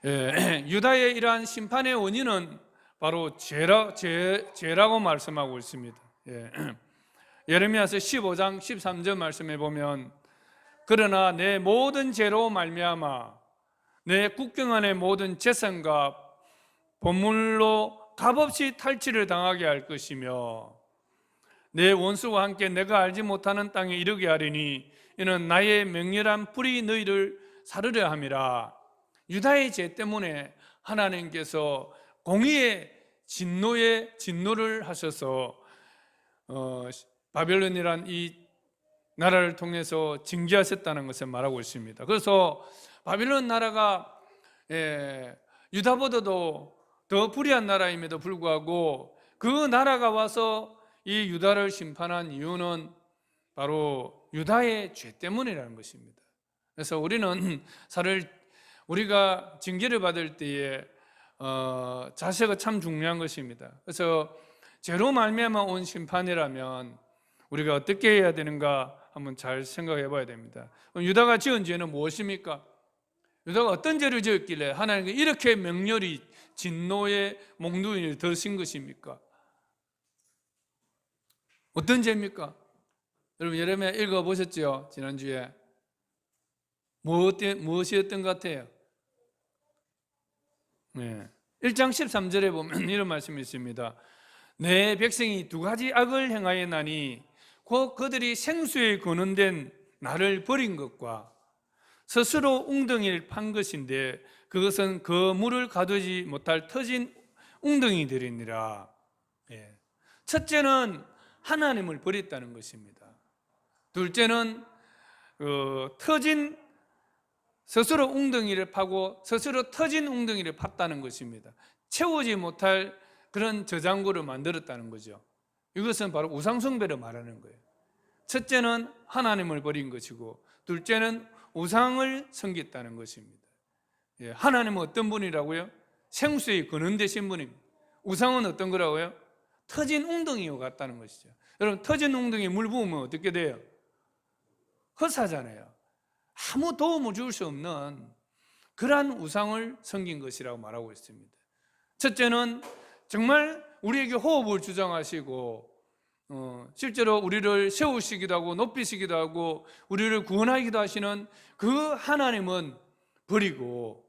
유다의 이러한 심판의 원인은 바로 죄라고 말씀하고 있습니다. 예레미야서 15장 13절 말씀해 보면 그러나 내 모든 죄로 말미암아 내 국경 안의 모든 재산과 보물로 값없이 탈취를 당하게 할 것이며 내 원수와 함께 내가 알지 못하는 땅에 이르게 하리니 이는 나의 맹렬한 불이 너희를 사르려 함이라. 유다의 죄 때문에 하나님께서 공의의 진노를 하셔서 바벨론이란 이 나라를 통해서 징계하셨다는 것을 말하고 있습니다. 그래서 바벨론 나라가 유다보다도 더 불의한 나라임에도 불구하고 그 나라가 와서 이 유다를 심판한 이유는 바로 유다의 죄 때문이라는 것입니다. 그래서 우리가 징계를 받을 때에 자세가 참 중요한 것입니다. 그래서 죄로 말미암아 온 심판이라면 우리가 어떻게 해야 되는가 한번 잘 생각해 봐야 됩니다. 유다가 지은 죄는 무엇입니까? 유다가 어떤 죄를 지었길래 하나님께 이렇게 맹렬히 진노의 몽둥이를 드신 것입니까? 어떤 죄입니까? 여러분 예레미야 읽어보셨죠? 지난주에 무엇이었던 것 같아요? 1장 13절에 보면 이런 말씀이 있습니다. 내 백성이 두 가지 악을 행하였나니 곧 그들이 생수에 거는된 나를 버린 것과 스스로 웅덩이를 판 것인데 그것은 그 물을 가두지 못할 터진 웅덩이들이니라. 첫째는 하나님을 버렸다는 것입니다. 둘째는 터진 스스로 웅덩이를 파고 스스로 터진 웅덩이를 팠다는 것입니다. 채우지 못할 그런 저장고를 만들었다는 거죠. 이것은 바로 우상숭배를 말하는 거예요. 첫째는 하나님을 버린 것이고 둘째는 우상을 섬겼다는 것입니다. 하나님은 어떤 분이라고요? 생수의 근원 되신 분입니다. 우상은 어떤 거라고요? 터진 웅덩이와 같다는 것이죠. 여러분, 터진 웅덩이에 물 부으면 어떻게 돼요? 헛사잖아요. 아무 도움을 줄 수 없는 그러한 우상을 섬긴 것이라고 말하고 있습니다. 첫째는 정말 우리에게 호흡을 주장하시고 실제로 우리를 세우시기도 하고 높이시기도 하고 우리를 구원하기도 하시는 그 하나님은 버리고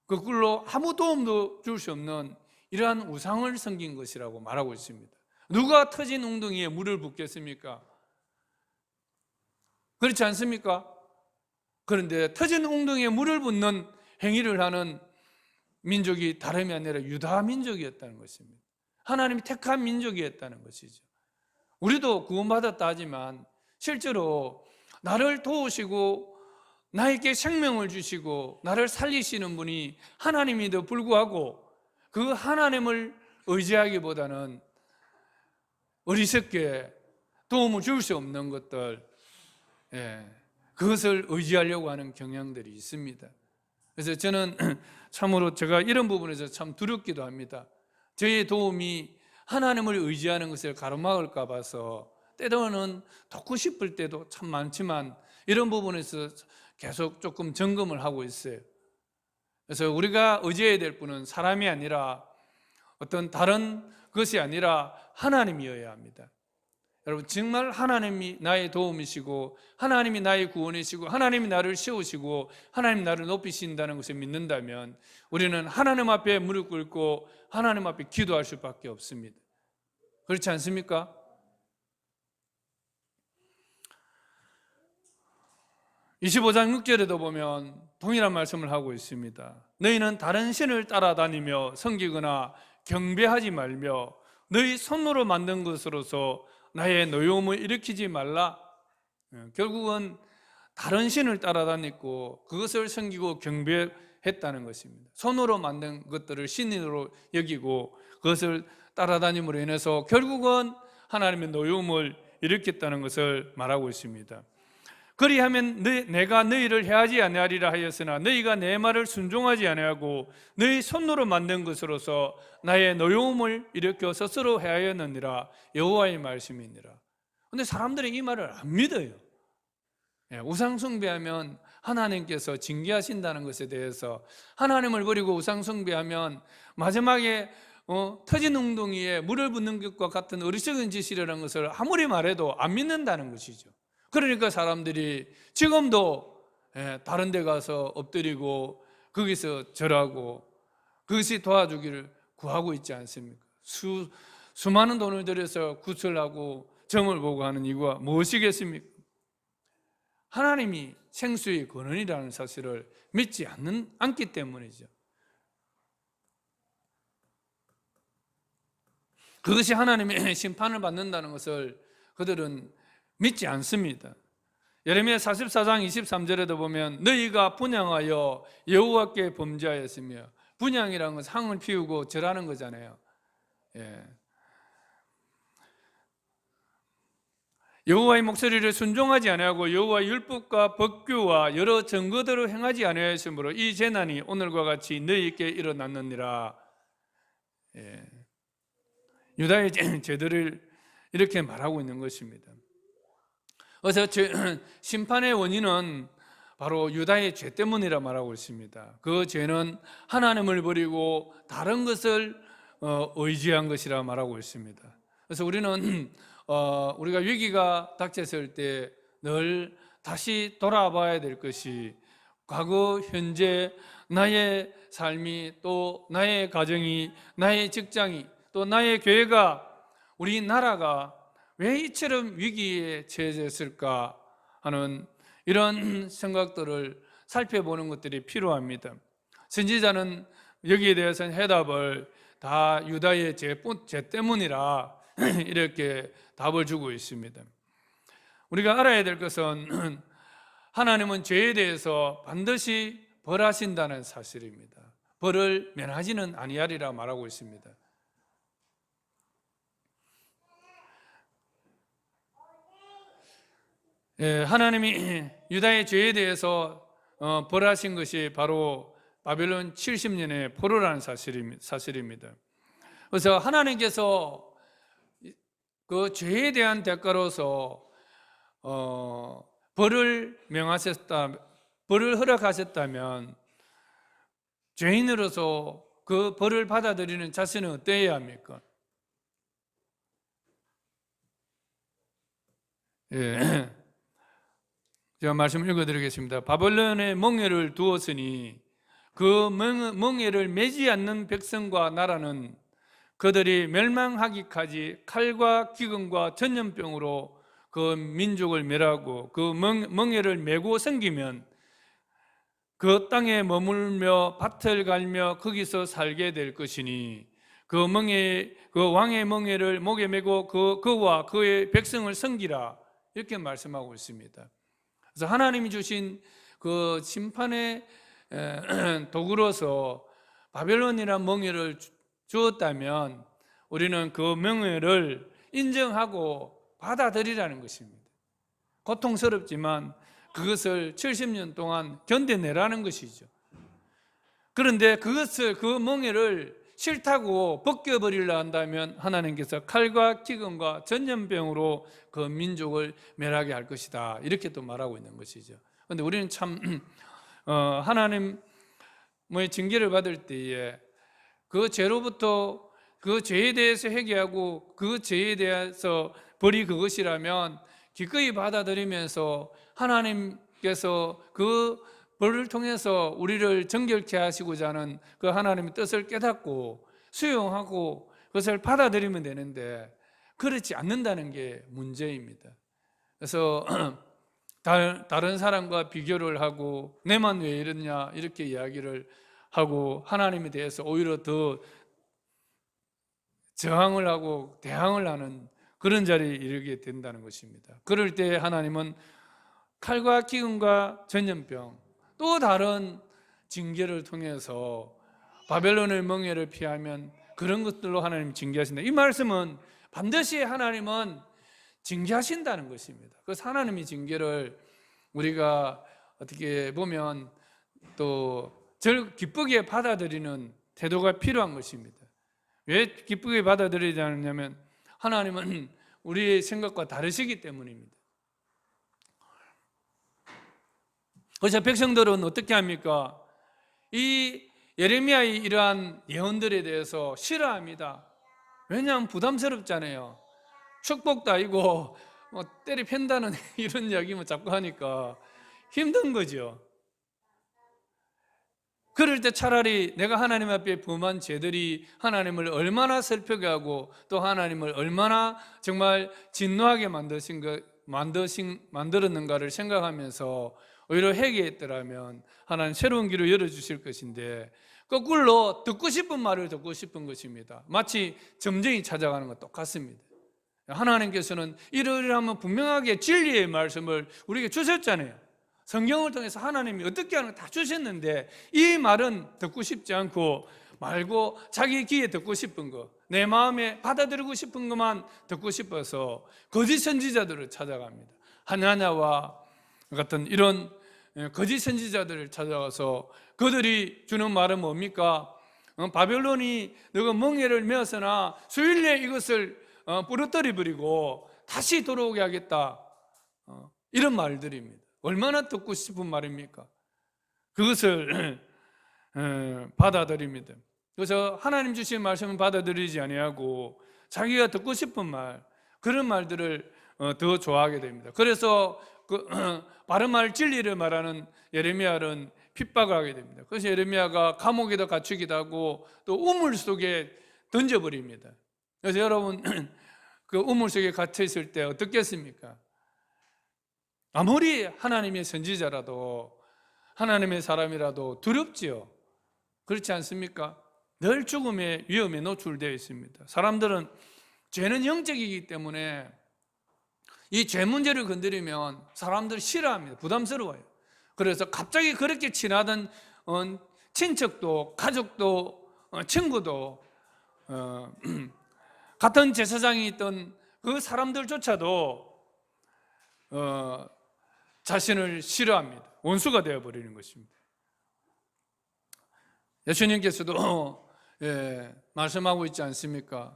거꾸로 아무 도움도 줄 수 없는 이러한 우상을 섬긴 것이라고 말하고 있습니다. 누가 터진 웅덩이에 물을 붓겠습니까? 그렇지 않습니까? 그런데 터진 웅덩이에 물을 붓는 행위를 하는 민족이 다름이 아니라 유다 민족이었다는 것입니다. 하나님이 택한 민족이었다는 것이죠. 우리도 구원받았다 하지만 실제로 나를 도우시고 나에게 생명을 주시고 나를 살리시는 분이 하나님에도 불구하고 그 하나님을 의지하기보다는 어리석게 도움을 줄 수 없는 것들, 그것을 의지하려고 하는 경향들이 있습니다. 그래서 저는 참으로 제가 이런 부분에서 참 두렵기도 합니다. 저의 도움이 하나님을 의지하는 것을 가로막을까 봐서 때로는 돕고 싶을 때도 참 많지만 이런 부분에서 계속 조금 점검을 하고 있어요. 그래서 우리가 의지해야 될 분은 사람이 아니라 어떤 다른 것이 아니라 하나님이어야 합니다. 여러분, 정말 하나님이 나의 도움이시고 하나님이 나의 구원이시고 하나님이 나를 세우시고 하나님이 나를 높이신다는 것을 믿는다면 우리는 하나님 앞에 무릎 꿇고 하나님 앞에 기도할 수밖에 없습니다. 그렇지 않습니까? (25장 6절에도) 보면 동일한 말씀을 하고 있습니다. 너희는 다른 신을 따라다니며 섬기거나 경배하지 말며 너희 손으로 만든 것으로서 나의 노여움을 일으키지 말라. 결국은 다른 신을 따라다니고 그것을 섬기고 경배했다는 것입니다. 손으로 만든 것들을 신으로 여기고 그것을 따라다님으로 인해서 결국은 하나님의 노여움을 일으켰다는 것을 말하고 있습니다. 그리하면 내가 너희를 해하지 아니하리라 하였으나 너희가 내 말을 순종하지 아니하고 너희 손으로 만든 것으로서 나의 노여움을 일으켜 스스로 해하였느니라. 여호와의 말씀이니라. 그런데 사람들이 이 말을 안 믿어요. 우상 숭배하면 하나님께서 징계하신다는 것에 대해서, 하나님을 버리고 우상 숭배하면 마지막에 터진 웅덩이에 물을 붓는 것과 같은 어리석은 짓이라는 것을 아무리 말해도 안 믿는다는 것이죠. 그러니까 사람들이 지금도 다른 데 가서 엎드리고 거기서 절하고 그것이 도와주기를 구하고 있지 않습니까? 수많은 돈을 들여서 구슬하고 점을 보고 하는 이유가 무엇이겠습니까? 하나님이 생수의 근원이라는 사실을 믿지 않기 때문이죠. 그것이 하나님의 심판을 받는다는 것을 그들은 믿지 않습니다. 예레미야 44장 23절에도 보면 너희가 분향하여 여호와께 범죄하였으며, 분향이라는 것은 향을 피우고 절하는 거잖아요. 여호와의 목소리를 순종하지 아니하고 여호와의 율법과 법규와 여러 증거대로 행하지 아니하였으므로 이 재난이 오늘과 같이 너희에게 일어났느니라. 유다의 죄들을 이렇게 말하고 있는 것입니다. 그래서 심판의 원인은 바로 유다의 죄 때문이라 말하고 있습니다. 그 죄는 하나님을 버리고 다른 것을 의지한 것이라 말하고 있습니다. 그래서 우리는 우리가 위기가 닥쳤을 때 늘 다시 돌아봐야 될 것이, 과거, 현재, 나의 삶이, 또 나의 가정이, 나의 직장이, 또 나의 교회가, 우리 나라가 왜 이처럼 위기에 처해졌을까 하는 이런 생각들을 살펴보는 것들이 필요합니다. 선지자는 여기에 대해서는 해답을 다 유다의 죄 때문이라 이렇게 답을 주고 있습니다. 우리가 알아야 될 것은 하나님은 죄에 대해서 반드시 벌하신다는 사실입니다. 벌을 면하지는 아니하리라 말하고 있습니다. 하나님이 유다의 죄에 대해서 벌하신 것이 바로 바벨론 70년의 포로라는 사실입니다. 그래서 하나님께서 그 죄에 대한 대가로서 벌을 허락하셨다면 죄인으로서 그 벌을 받아들이는 자신은 어때야 합니까? 예. 제가 말씀을 읽어드리겠습니다. 바벨론에 멍에를 두었으니 그 멍에를 매지 않는 백성과 나라는 그들이 멸망하기까지 칼과 기근과 전염병으로 그 민족을 멸하고 그 멍에를 메고 섬기면 그 땅에 머물며 밭을 갈며 거기서 살게 될 것이니 그 왕의 멍에를 목에 메고 그와 그의 백성을 섬기라, 이렇게 말씀하고 있습니다. 그래서 하나님이 주신 그 심판의 도구로서 바벨론이라는 멍에를 주었다면 우리는 그 멍에를 인정하고 받아들이라는 것입니다. 고통스럽지만 그것을 70년 동안 견뎌내라는 것이죠. 그런데 그 멍에를 싫다고 벗겨버리려 한다면 하나님께서 칼과 기근과 전염병으로 그 민족을 멸하게 할 것이다, 이렇게 또 말하고 있는 것이죠. 그런데 우리는 참 하나님의 징계를 받을 때에 그 죄로부터 그 죄에 대해서 회개하고 그 죄에 대해서 벌이 그것이라면 기꺼이 받아들이면서 하나님께서 그 벌을 통해서 우리를 정결케 하시고자 하는 그 하나님의 뜻을 깨닫고 수용하고 그것을 받아들이면 되는데 그렇지 않는다는 게 문제입니다. 그래서 다른 사람과 비교를 하고 내만 왜 이러냐 이렇게 이야기를 하고 하나님에 대해서 오히려 더 저항을 하고 대항을 하는 그런 자리에 이르게 된다는 것입니다. 그럴 때 하나님은 칼과 기근과 전염병 또 다른 징계를 통해서 바벨론의 멍에를 피하면 그런 것들로 하나님 징계하신다. 이 말씀은 반드시 하나님은 징계하신다는 것입니다. 그래서 하나님의 징계를 우리가 어떻게 보면 또 기쁘게 받아들이는 태도가 필요한 것입니다. 왜 기쁘게 받아들이지 않느냐면 하나님은 우리의 생각과 다르시기 때문입니다. 그래서 백성들은 어떻게 합니까? 이 예레미야의 이러한 예언들에 대해서 싫어합니다. 왜냐하면 부담스럽잖아요. 축복도 아니고 때리 팬다는 이런 이야기만 자꾸 하니까 힘든 거죠. 그럴 때 차라리 내가 하나님 앞에 범한 죄들이 하나님을 얼마나 슬프게 하고 또 하나님을 얼마나 정말 진노하게 만들었는가를 생각하면서 오히려 회개했더라면 하나님 새로운 길을 열어주실 것인데 거꾸로 듣고 싶은 말을 듣고 싶은 것입니다. 마치 점쟁이 찾아가는 것 똑같습니다. 하나님께서는 이러이러하면 분명하게 진리의 말씀을 우리에게 주셨잖아요. 성경을 통해서 하나님이 어떻게 하는 거 다 주셨는데 이 말은 듣고 싶지 않고 말고 자기 귀에 듣고 싶은 거, 내 마음에 받아들이고 싶은 것만 듣고 싶어서 거짓 선지자들을 찾아갑니다. 하나냐와 같은 이런 거짓 선지자들을 찾아가서 그들이 주는 말은 뭡니까? 바벨론이 너가 멍에를 메었으나 수일 내에 이것을 부러뜨려 버리고 다시 돌아오게 하겠다, 이런 말들입니다. 얼마나 듣고 싶은 말입니까? 그것을 받아들입니다. 그래서 하나님 주신 말씀은 받아들이지 아니하고 자기가 듣고 싶은 말, 그런 말들을 더 좋아하게 됩니다. 그래서 바른 말 진리를 말하는 예레미야는 핍박을 하게 됩니다. 그래서 예레미야가 감옥에다 갇히기도 하고 또 우물 속에 던져버립니다. 그래서 여러분 그 우물 속에 갇혀 있을 때 어떻겠습니까? 아무리 하나님의 선지자라도 하나님의 사람이라도 두렵지요. 그렇지 않습니까? 늘 죽음의 위험에 노출되어 있습니다. 사람들은 죄는 영적이기 때문에 이 죄 문제를 건드리면 사람들 싫어합니다. 부담스러워요. 그래서 갑자기 그렇게 친하던 친척도 가족도 친구도 같은 제사장이 있던 그 사람들조차도 자신을 싫어합니다. 원수가 되어버리는 것입니다. 예수님께서도 말씀하고 있지 않습니까?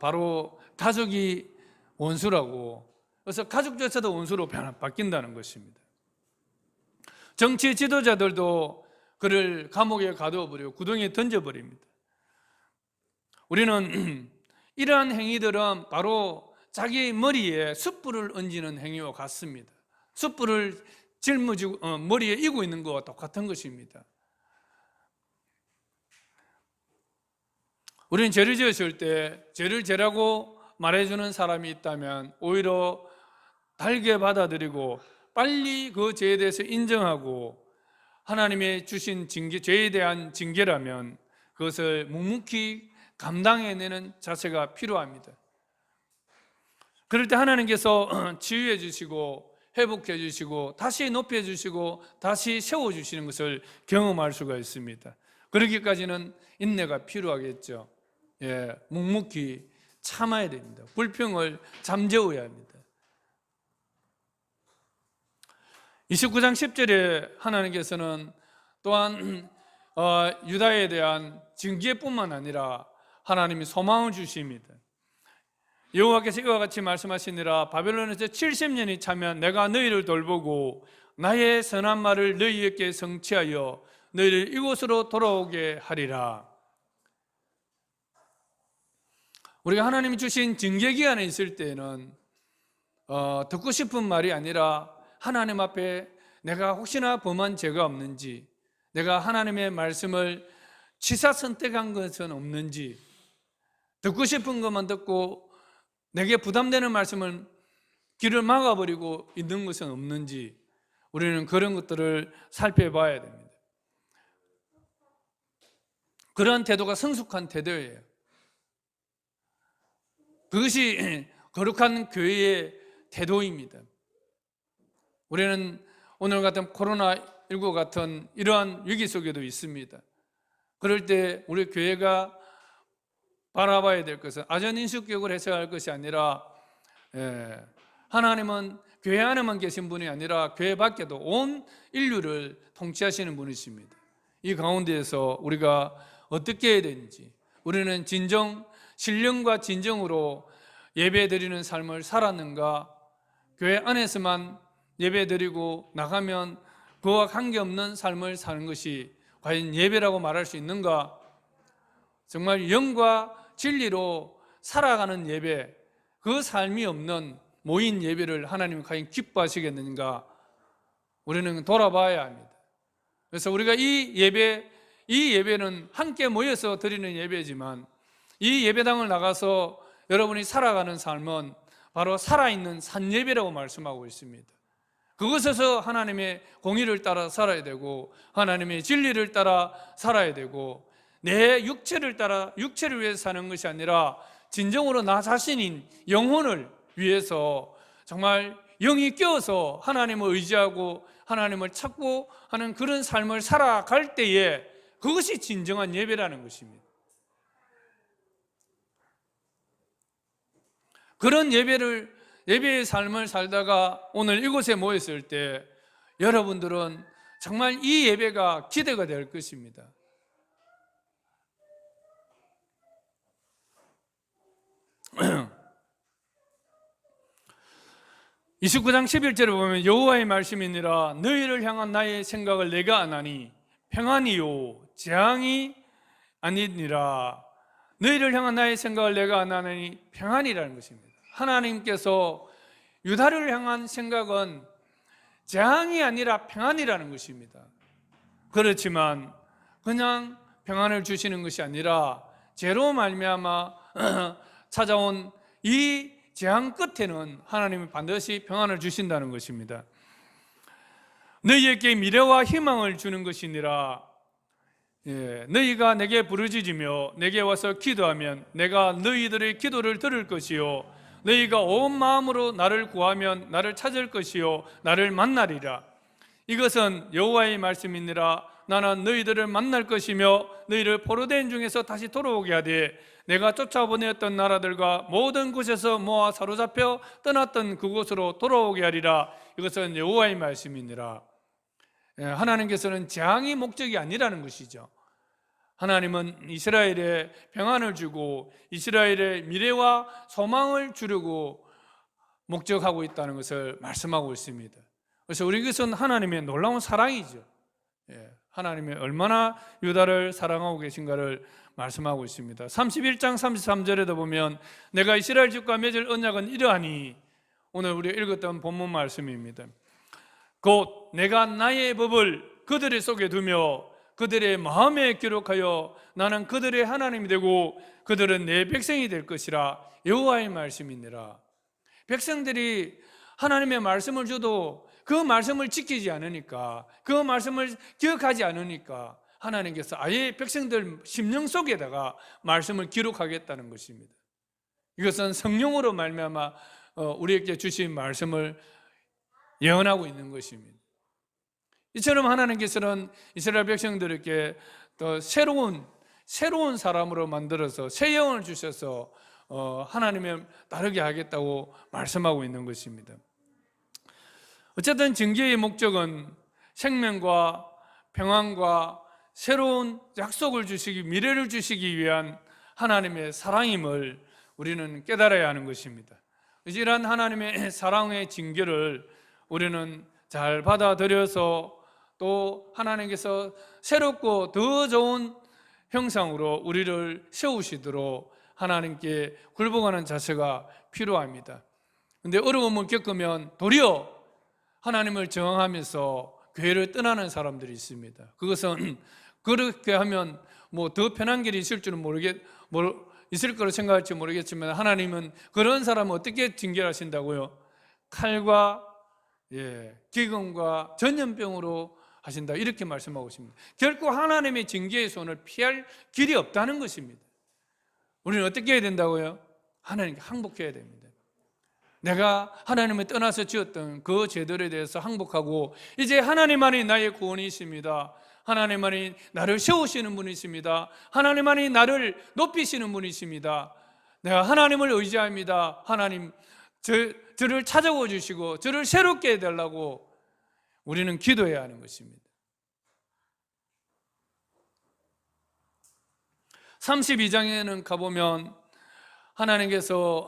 바로 가족이 원수라고. 그래서 가족조차도 원수로 바뀐다는 것입니다. 정치 지도자들도 그를 감옥에 가두어버리고 구덩이에 던져버립니다. 우리는 이러한 행위들은 바로 자기의 머리에 숯불을 얹는 행위와 같습니다. 숯불을 짊어지고 머리에 이고 있는 것과 똑같은 것입니다. 우리는 죄를 지었을 때 죄를 죄라고 말해주는 사람이 있다면 오히려 달게 받아들이고 빨리 그 죄에 대해서 인정하고 하나님의 주신 징계, 죄에 대한 징계라면 그것을 묵묵히 감당해내는 자세가 필요합니다. 그럴 때 하나님께서 치유해 주시고 회복해 주시고 다시 높여 주시고 다시 세워 주시는 것을 경험할 수가 있습니다. 그러기까지는 인내가 필요하겠죠. 묵묵히 참아야 됩니다. 불평을 잠재워야 합니다. 29장 10절에 하나님께서는 또한 유다에 대한 징계뿐만 아니라 하나님이 소망을 주십니다. 여호와께서 이와 같이 말씀하시니라. 바벨론에서 70년이 차면 내가 너희를 돌보고 나의 선한 말을 너희에게 성취하여 너희를 이곳으로 돌아오게 하리라. 우리가 하나님이 주신 징계 기간에 있을 때에는 듣고 싶은 말이 아니라 하나님 앞에 내가 혹시나 범한 죄가 없는지, 내가 하나님의 말씀을 취사 선택한 것은 없는지, 듣고 싶은 것만 듣고 내게 부담되는 말씀을 귀를 막아버리고 있는 것은 없는지 우리는 그런 것들을 살펴봐야 됩니다. 그러한 태도가 성숙한 태도예요. 그것이 거룩한 교회의 태도입니다. 우리는 오늘 같은 코로나19 같은 이러한 위기 속에도 있습니다. 그럴 때 우리 교회가 바라봐야 될 것은 아전인수교육을 해석할 것이 아니라 하나님은 교회 안에만 계신 분이 아니라 교회 밖에도 온 인류를 통치하시는 분이십니다. 이 가운데에서 우리가 어떻게 해야 되는지, 우리는 진정 신령과 진정으로 예배드리는 삶을 살았는가, 교회 안에서만 예배드리고 나가면 그와 관계없는 삶을 사는 것이 과연 예배라고 말할 수 있는가? 정말 영과 진리로 살아가는 예배, 그 삶이 없는 모인 예배를 하나님이 과연 기뻐하시겠는가? 우리는 돌아봐야 합니다. 그래서 우리가 이 예배는 함께 모여서 드리는 예배지만 이 예배당을 나가서 여러분이 살아가는 삶은 바로 살아있는 산예배라고 말씀하고 있습니다. 그곳에서 하나님의 공의를 따라 살아야 되고 하나님의 진리를 따라 살아야 되고 내 육체를 따라 육체를 위해서 사는 것이 아니라 진정으로 나 자신인 영혼을 위해서 정말 영이 깨어서 하나님을 의지하고 하나님을 찾고 하는 그런 삶을 살아갈 때에 그것이 진정한 예배라는 것입니다. 그런 예배의 삶을 살다가 오늘 이곳에 모였을 때 여러분들은 정말 이 예배가 기대가 될 것입니다. (29장 11절에) 보면 여호와의 말씀이니라. 너희를 향한 나의 생각을 내가 아나니 평안이요 재앙이 아니니라. 너희를 향한 나의 생각을 내가 아나니 평안이라는 것입니다. 하나님께서 유다를 향한 생각은 재앙이 아니라 평안이라는 것입니다. 그렇지만 그냥 평안을 주시는 것이 아니라 죄로 말미암아 찾아온 이 재앙 끝에는 하나님이 반드시 평안을 주신다는 것입니다. 너희에게 미래와 희망을 주는 것이니라. 너희가 내게 부르짖으며 내게 와서 기도하면 내가 너희들의 기도를 들을 것이요 너희가 온 마음으로 나를 구하면 나를 찾을 것이요 나를 만나리라. 이것은 여호와의 말씀이니라. 나는 너희들을 만날 것이며 너희를 포로된 중에서 다시 돌아오게 하되 내가 쫓아보내었던 나라들과 모든 곳에서 모아 사로잡혀 떠났던 그곳으로 돌아오게 하리라. 이것은 여호와의 말씀이니라. 하나님께서는 재앙이 목적이 아니라는 것이죠. 하나님은 이스라엘에 평안을 주고 이스라엘의 미래와 소망을 주려고 목적하고 있다는 것을 말씀하고 있습니다. 그래서 우리 것은 하나님의 놀라운 사랑이죠. 하나님이 얼마나 유다를 사랑하고 계신가를 말씀하고 있습니다. 31장 33절에도 보면 내가 이스라엘 집과 맺을 언약은 이러하니, 오늘 우리가 읽었던 본문 말씀입니다. 곧 내가 나의 법을 그들의 속에 두며 그들의 마음에 기록하여 나는 그들의 하나님이 되고 그들은 내 백성이 될 것이라. 여호와의 말씀이니라. 백성들이 하나님의 말씀을 줘도 그 말씀을 지키지 않으니까, 그 말씀을 기억하지 않으니까 하나님께서 아예 백성들 심령 속에다가 말씀을 기록하겠다는 것입니다. 이것은 성령으로 말미암아 우리에게 주신 말씀을 예언하고 있는 것입니다. 이처럼 하나님께서는 이스라엘 백성들에게 또 새로운 사람으로 만들어서 새 영을 주셔서 하나님을 따르게 하겠다고 말씀하고 있는 것입니다. 어쨌든 징계의 목적은 생명과 평안과 새로운 약속을 주시기, 미래를 주시기 위한 하나님의 사랑임을 우리는 깨달아야 하는 것입니다. 이러한 하나님의 사랑의 징계를 우리는 잘 받아들여서 또 하나님께서 새롭고 더 좋은 형상으로 우리를 세우시도록 하나님께 굴복하는 자세가 필요합니다. 그런데 어려움을 겪으면 도리어 하나님을 저항하면서 교회를 떠나는 사람들이 있습니다. 그것은 그렇게 하면 뭐 더 편한 길이 있을 줄은 있을 거로 생각할지 모르겠지만 하나님은 그런 사람을 어떻게 징계하신다고요? 칼과 기근과 전염병으로 하신다, 이렇게 말씀하고 있습니다. 결코 하나님의 징계의 손을 피할 길이 없다는 것입니다. 우리는 어떻게 해야 된다고요? 하나님께 항복해야 됩니다. 내가 하나님을 떠나서 지었던 그 죄들에 대해서 항복하고, 이제 하나님만이 나의 구원이십니다. 하나님만이 나를 세우시는 분이십니다. 하나님만이 나를 높이시는 분이십니다. 내가 하나님을 의지합니다. 하나님 저를 찾아오 주시고 저를 새롭게 해달라고 우리는 기도해야 하는 것입니다. 32장에는 가보면 하나님께서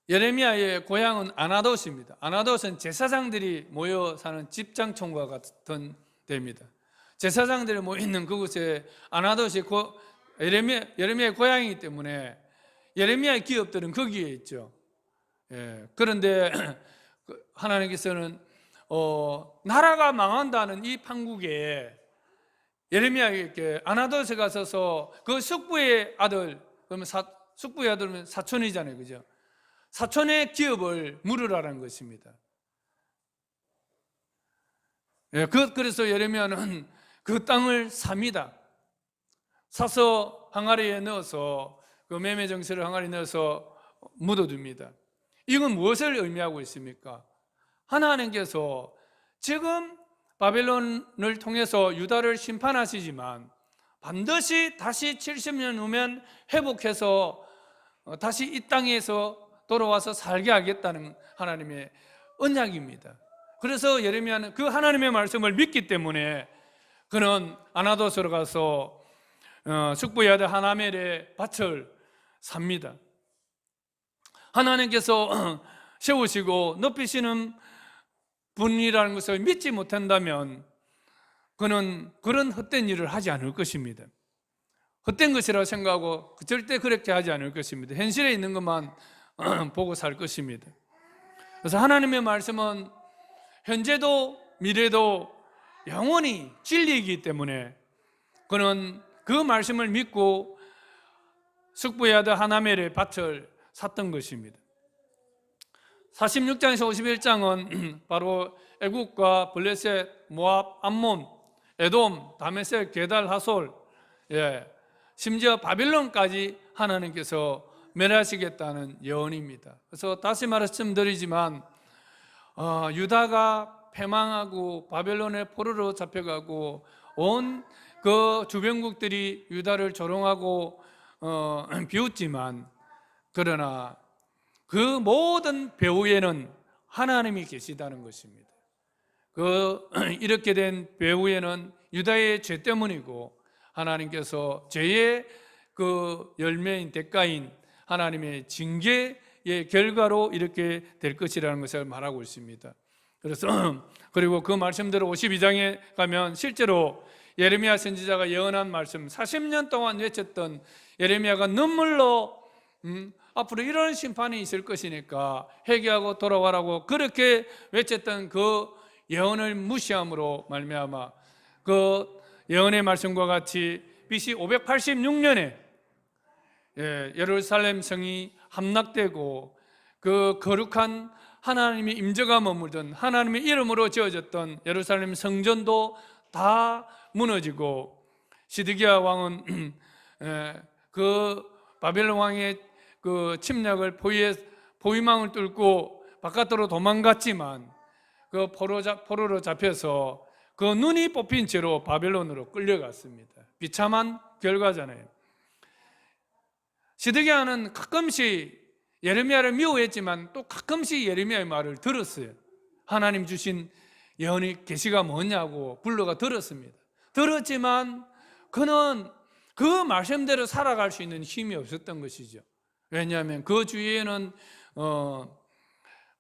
예레미야의 고향은 아나돗입니다. 아나돗은 제사장들이 모여 사는 집장촌과 같은 데입니다. 제사장들이 모여 있는 그곳에 아나돗이 예레미야의 고향이기 때문에 예레미야의 기업들은 거기에 있죠. 그런데 하나님께서는 나라가 망한다는 이 판국에 예레미야에게 아나돗에 가서서 그 숙부의 아들, 그러면 숙부의 아들은 사촌이잖아요, 그죠? 사촌의 기업을 물으라는 것입니다. 그래서 예레미야는 그 땅을 삽니다. 사서 항아리에 넣어서 그 매매 정세를 항아리에 넣어서 묻어둡니다. 이건 무엇을 의미하고 있습니까? 하나님께서 지금 바벨론을 통해서 유다를 심판하시지만 반드시 다시 70년 후면 회복해서 다시 이 땅에서 돌아와서 살게 하겠다는 하나님의 언약입니다. 그래서 예레미야는 그 하나님의 말씀을 믿기 때문에 그는 아나돗으로 가서 숙부의 아들 하나멜의 밭을 삽니다. 하나님께서 세우시고 높이시는 분이라는 것을 믿지 못한다면 그는 그런 헛된 일을 하지 않을 것입니다. 헛된 것이라고 생각하고 절대 그렇게 하지 않을 것입니다. 현실에 있는 것만 보고 살 것입니다. 그래서 하나님의 말씀은 현재도 미래도 영원히 진리이기 때문에 그는 그 말씀을 믿고 숙부의 아들 하나멜의 밭을 샀던 것입니다. 46장에서 51장은 바로 애국과 블레셋, 모압, 암몬, 에돔, 다메섹, 게달, 하솔, 심지어 바빌론까지 하나님께서 멸하시겠다는 예언입니다. 그래서 다시 말씀드리지만 유다가 패망하고 바벨론의 포로로 잡혀가고 온 그 주변국들이 유다를 조롱하고 비웃지만, 그러나 그 모든 배후에는 하나님이 계시다는 것입니다. 이렇게 된 배후에는 유다의 죄 때문이고, 하나님께서 죄의 그 열매인 대가인 하나님의 징계의 결과로 이렇게 될 것이라는 것을 말하고 있습니다. 그래서 그리고 그 말씀대로 52장에 가면 실제로 예레미야 선지자가 예언한 말씀, 40년 동안 외쳤던 예레미야가 눈물로 앞으로 이런 심판이 있을 것이니까 회개하고 돌아와라고 그렇게 외쳤던 그 예언을 무시함으로 말미암아 그 예언의 말씀과 같이 BC 586년에 예루살렘 성이 함락되고 그 거룩한 하나님의 임재가 머물던, 하나님의 이름으로 지어졌던 예루살렘 성전도 다 무너지고, 시드기야 왕은 그 바벨론 왕의 그 침략을 포위망을 뚫고 바깥으로 도망갔지만 그 포로로 잡혀서 그 눈이 뽑힌 채로 바벨론으로 끌려갔습니다. 비참한 결과잖아요. 시드기야는 가끔씩 예레미야를 미워했지만 또 가끔씩 예레미야의 말을 들었어요. 하나님 주신 예언의 계시가 뭐냐고 불러가 들었습니다. 들었지만 그는 그 말씀대로 살아갈 수 있는 힘이 없었던 것이죠. 왜냐하면 그 주위에는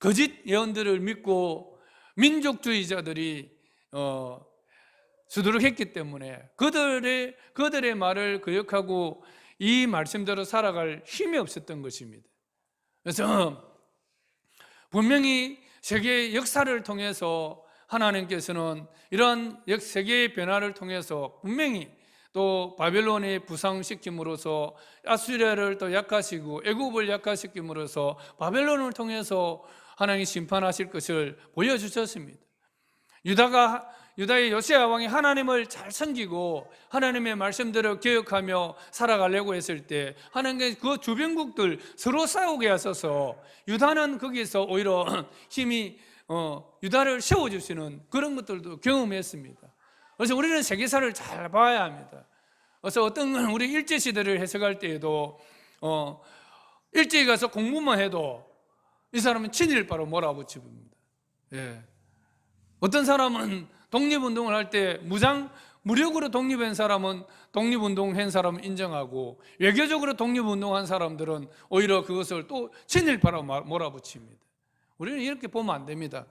거짓 예언들을 믿고 민족주의자들이 수두룩했기 때문에 그들의 말을 거역하고 이 말씀대로 살아갈 힘이 없었던 것입니다. 그래서 분명히 세계의 역사를 통해서 하나님께서는 이런 세계의 변화를 통해서 분명히 또 바벨론의 부상시킴으로써 아수리아를 또 약화시키고 애굽을 약화시킴으로써 바벨론을 통해서 하나님이 심판하실 것을 보여주셨습니다. 유다의 요시야 왕이 하나님을 잘 섬기고 하나님의 말씀대로 기억하며 살아가려고 했을 때 하나님께서 그 주변국들 서로 싸우게 하셔서 유다는 거기서 오히려 힘이 유다를 세워주시는 그런 것들도 경험했습니다. 그래서 우리는 세계사를 잘 봐야 합니다. 그래서 어떤 우리 일제시대를 해석할 때에도 일제에 가서 공부만 해도 이 사람은 친일파로 몰아붙입니다. 어떤 사람은 독립운동을 할 때 무력으로 독립한 사람은 독립운동한 사람을 인정하고, 외교적으로 독립운동한 사람들은 오히려 그것을 또 친일파로 몰아붙입니다. 우리는 이렇게 보면 안 됩니다.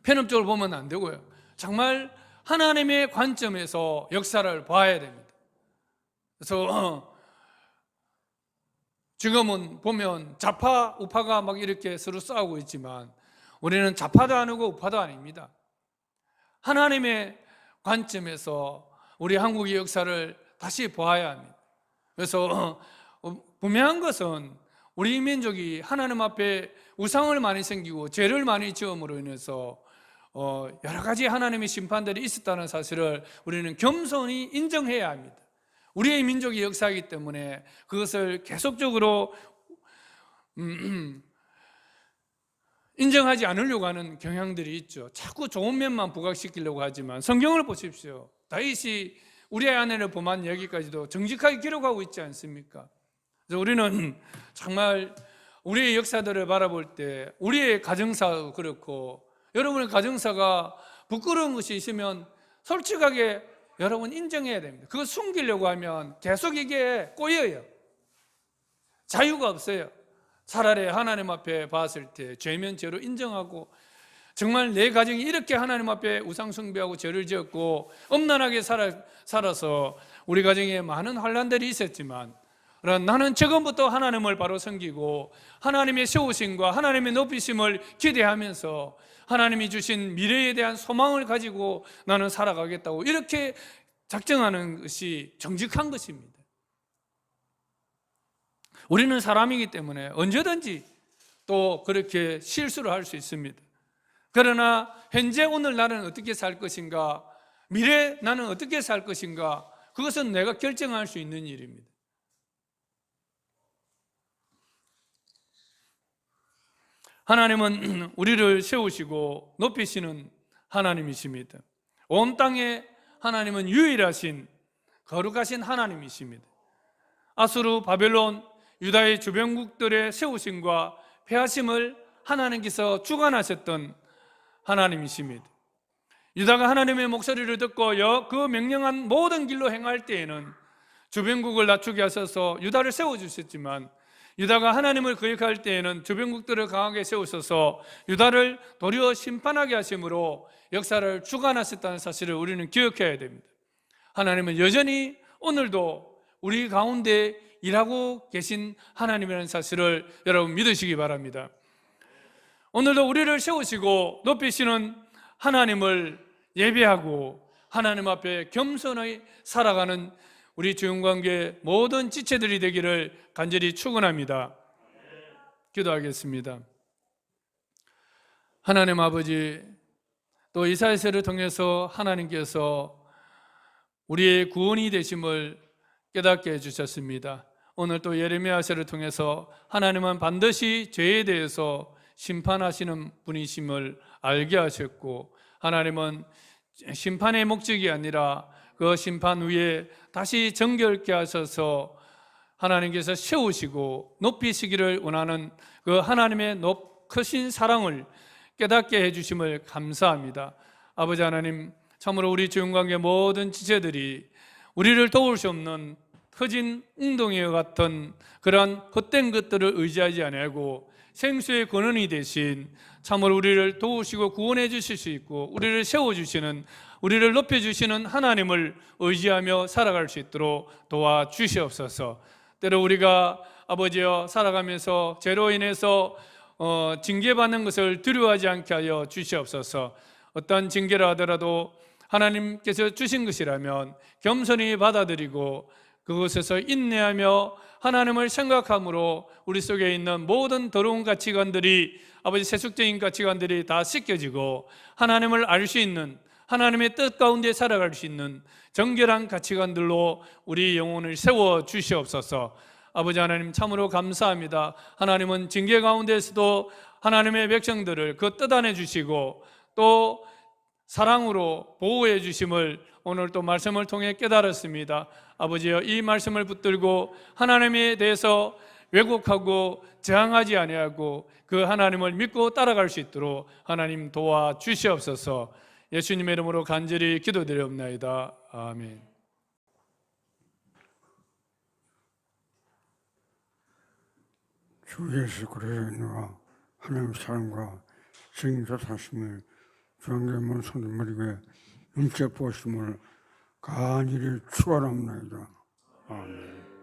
편협적으로 보면 안 되고요. 정말 하나님의 관점에서 역사를 봐야 됩니다. 그래서 지금은 보면 좌파, 우파가 막 이렇게 서로 싸우고 있지만 우리는 좌파도 아니고 우파도 아닙니다. 하나님의 관점에서 우리 한국의 역사를 다시 보아야 합니다. 그래서 분명한 것은 우리 민족이 하나님 앞에 우상을 많이 섬기고 죄를 많이 지음으로 인해서 여러 가지 하나님의 심판들이 있었다는 사실을 우리는 겸손히 인정해야 합니다. 우리의 민족의 역사이기 때문에 그것을 계속적으로 인정하지 않으려고 하는 경향들이 있죠. 자꾸 좋은 면만 부각시키려고 하지만 성경을 보십시오. 다윗이 우리의 아내를 범한 얘기까지도 정직하게 기록하고 있지 않습니까? 그래서 우리는 정말 우리의 역사들을 바라볼 때 우리의 가정사도 그렇고, 여러분의 가정사가 부끄러운 것이 있으면 솔직하게 여러분 인정해야 됩니다. 그거 숨기려고 하면 계속 이게 꼬여요. 자유가 없어요. 차라리 하나님 앞에 봤을 때 죄면 죄로 인정하고, 정말 내 가정이 이렇게 하나님 앞에 우상 숭배하고 죄를 지었고 엄란하게 살아서 우리 가정에 많은 환난들이 있었지만 나는 지금부터 하나님을 바로 섬기고 하나님의 세우심과 하나님의 높이심을 기대하면서 하나님이 주신 미래에 대한 소망을 가지고 나는 살아가겠다고 이렇게 작정하는 것이 정직한 것입니다. 우리는 사람이기 때문에 언제든지 또 그렇게 실수를 할 수 있습니다. 그러나 현재 오늘 나는 어떻게 살 것인가, 미래 나는 어떻게 살 것인가, 그것은 내가 결정할 수 있는 일입니다. 하나님은 우리를 세우시고 높이시는 하나님이십니다. 온 땅에 하나님은 유일하신 거룩하신 하나님이십니다. 아수르, 바벨론, 유다의 주변국들의 세우심과 패하심을 하나님께서 주관하셨던 하나님이십니다. 유다가 하나님의 목소리를 듣고 그 명령한 모든 길로 행할 때에는 주변국을 낮추게 하셔서 유다를 세워주셨지만, 유다가 하나님을 거역할 때에는 주변국들을 강하게 세우셔서 유다를 도리어 심판하게 하심으로 역사를 주관하셨다는 사실을 우리는 기억해야 됩니다. 하나님은 여전히 오늘도 우리 가운데 일하고 계신 하나님이라는 사실을 여러분 믿으시기 바랍니다. 오늘도 우리를 세우시고 높이시는 하나님을 예배하고 하나님 앞에 겸손히 살아가는 우리 주영관계 모든 지체들이 되기를 간절히 축원합니다. 기도하겠습니다. 하나님 아버지, 또 이사야서를 통해서 하나님께서 우리의 구원이 되심을 깨닫게 해주셨습니다. 오늘 또 예레미야서를 통해서 하나님은 반드시 죄에 대해서 심판하시는 분이심을 알게 하셨고, 하나님은 심판의 목적이 아니라 그 심판 후에 다시 정결케 하셔서 하나님께서 세우시고 높이시기를 원하는 그 하나님의 크신 사랑을 깨닫게 해주심을 감사합니다. 아버지 하나님, 참으로 우리 주영관계 모든 지체들이 우리를 도울 수 없는 터진 웅덩이와 같은 그러한 헛된 것들을 의지하지 아니하고 생수의 근원이 되신 참으로 우리를 도우시고 구원해 주실 수 있고 우리를 세워주시는, 우리를 높여주시는 하나님을 의지하며 살아갈 수 있도록 도와주시옵소서. 때로 우리가 아버지여 살아가면서 죄로 인해서 징계받는 것을 두려워하지 않게 하여 주시옵소서. 어떤 징계를 하더라도 하나님께서 주신 것이라면 겸손히 받아들이고 그것에서 인내하며 하나님을 생각함으로 우리 속에 있는 모든 더러운 가치관들이, 아버지 세속적인 가치관들이 다 씻겨지고 하나님을 알 수 있는, 하나님의 뜻 가운데 살아갈 수 있는 정결한 가치관들로 우리 영혼을 세워 주시옵소서. 아버지 하나님, 참으로 감사합니다. 하나님은 징계 가운데서도 하나님의 백성들을 그 뜻 안에 주시고 또 사랑으로 보호해 주심을 오늘 또 말씀을 통해 깨달았습니다. 아버지여, 이 말씀을 붙들고 하나님에 대해서 왜곡하고 저항하지 아니하고 그 하나님을 믿고 따라갈 수 있도록 하나님 도와주시옵소서. 예수님의 이름으로 간절히 기도드리옵나이다. 아멘. 주 예수 그리스도의 은혜와 하나님의 사랑과 성령의 사심을 주님의 손님에게 넘쳐 보심을 간절히 축원합니다. 아멘.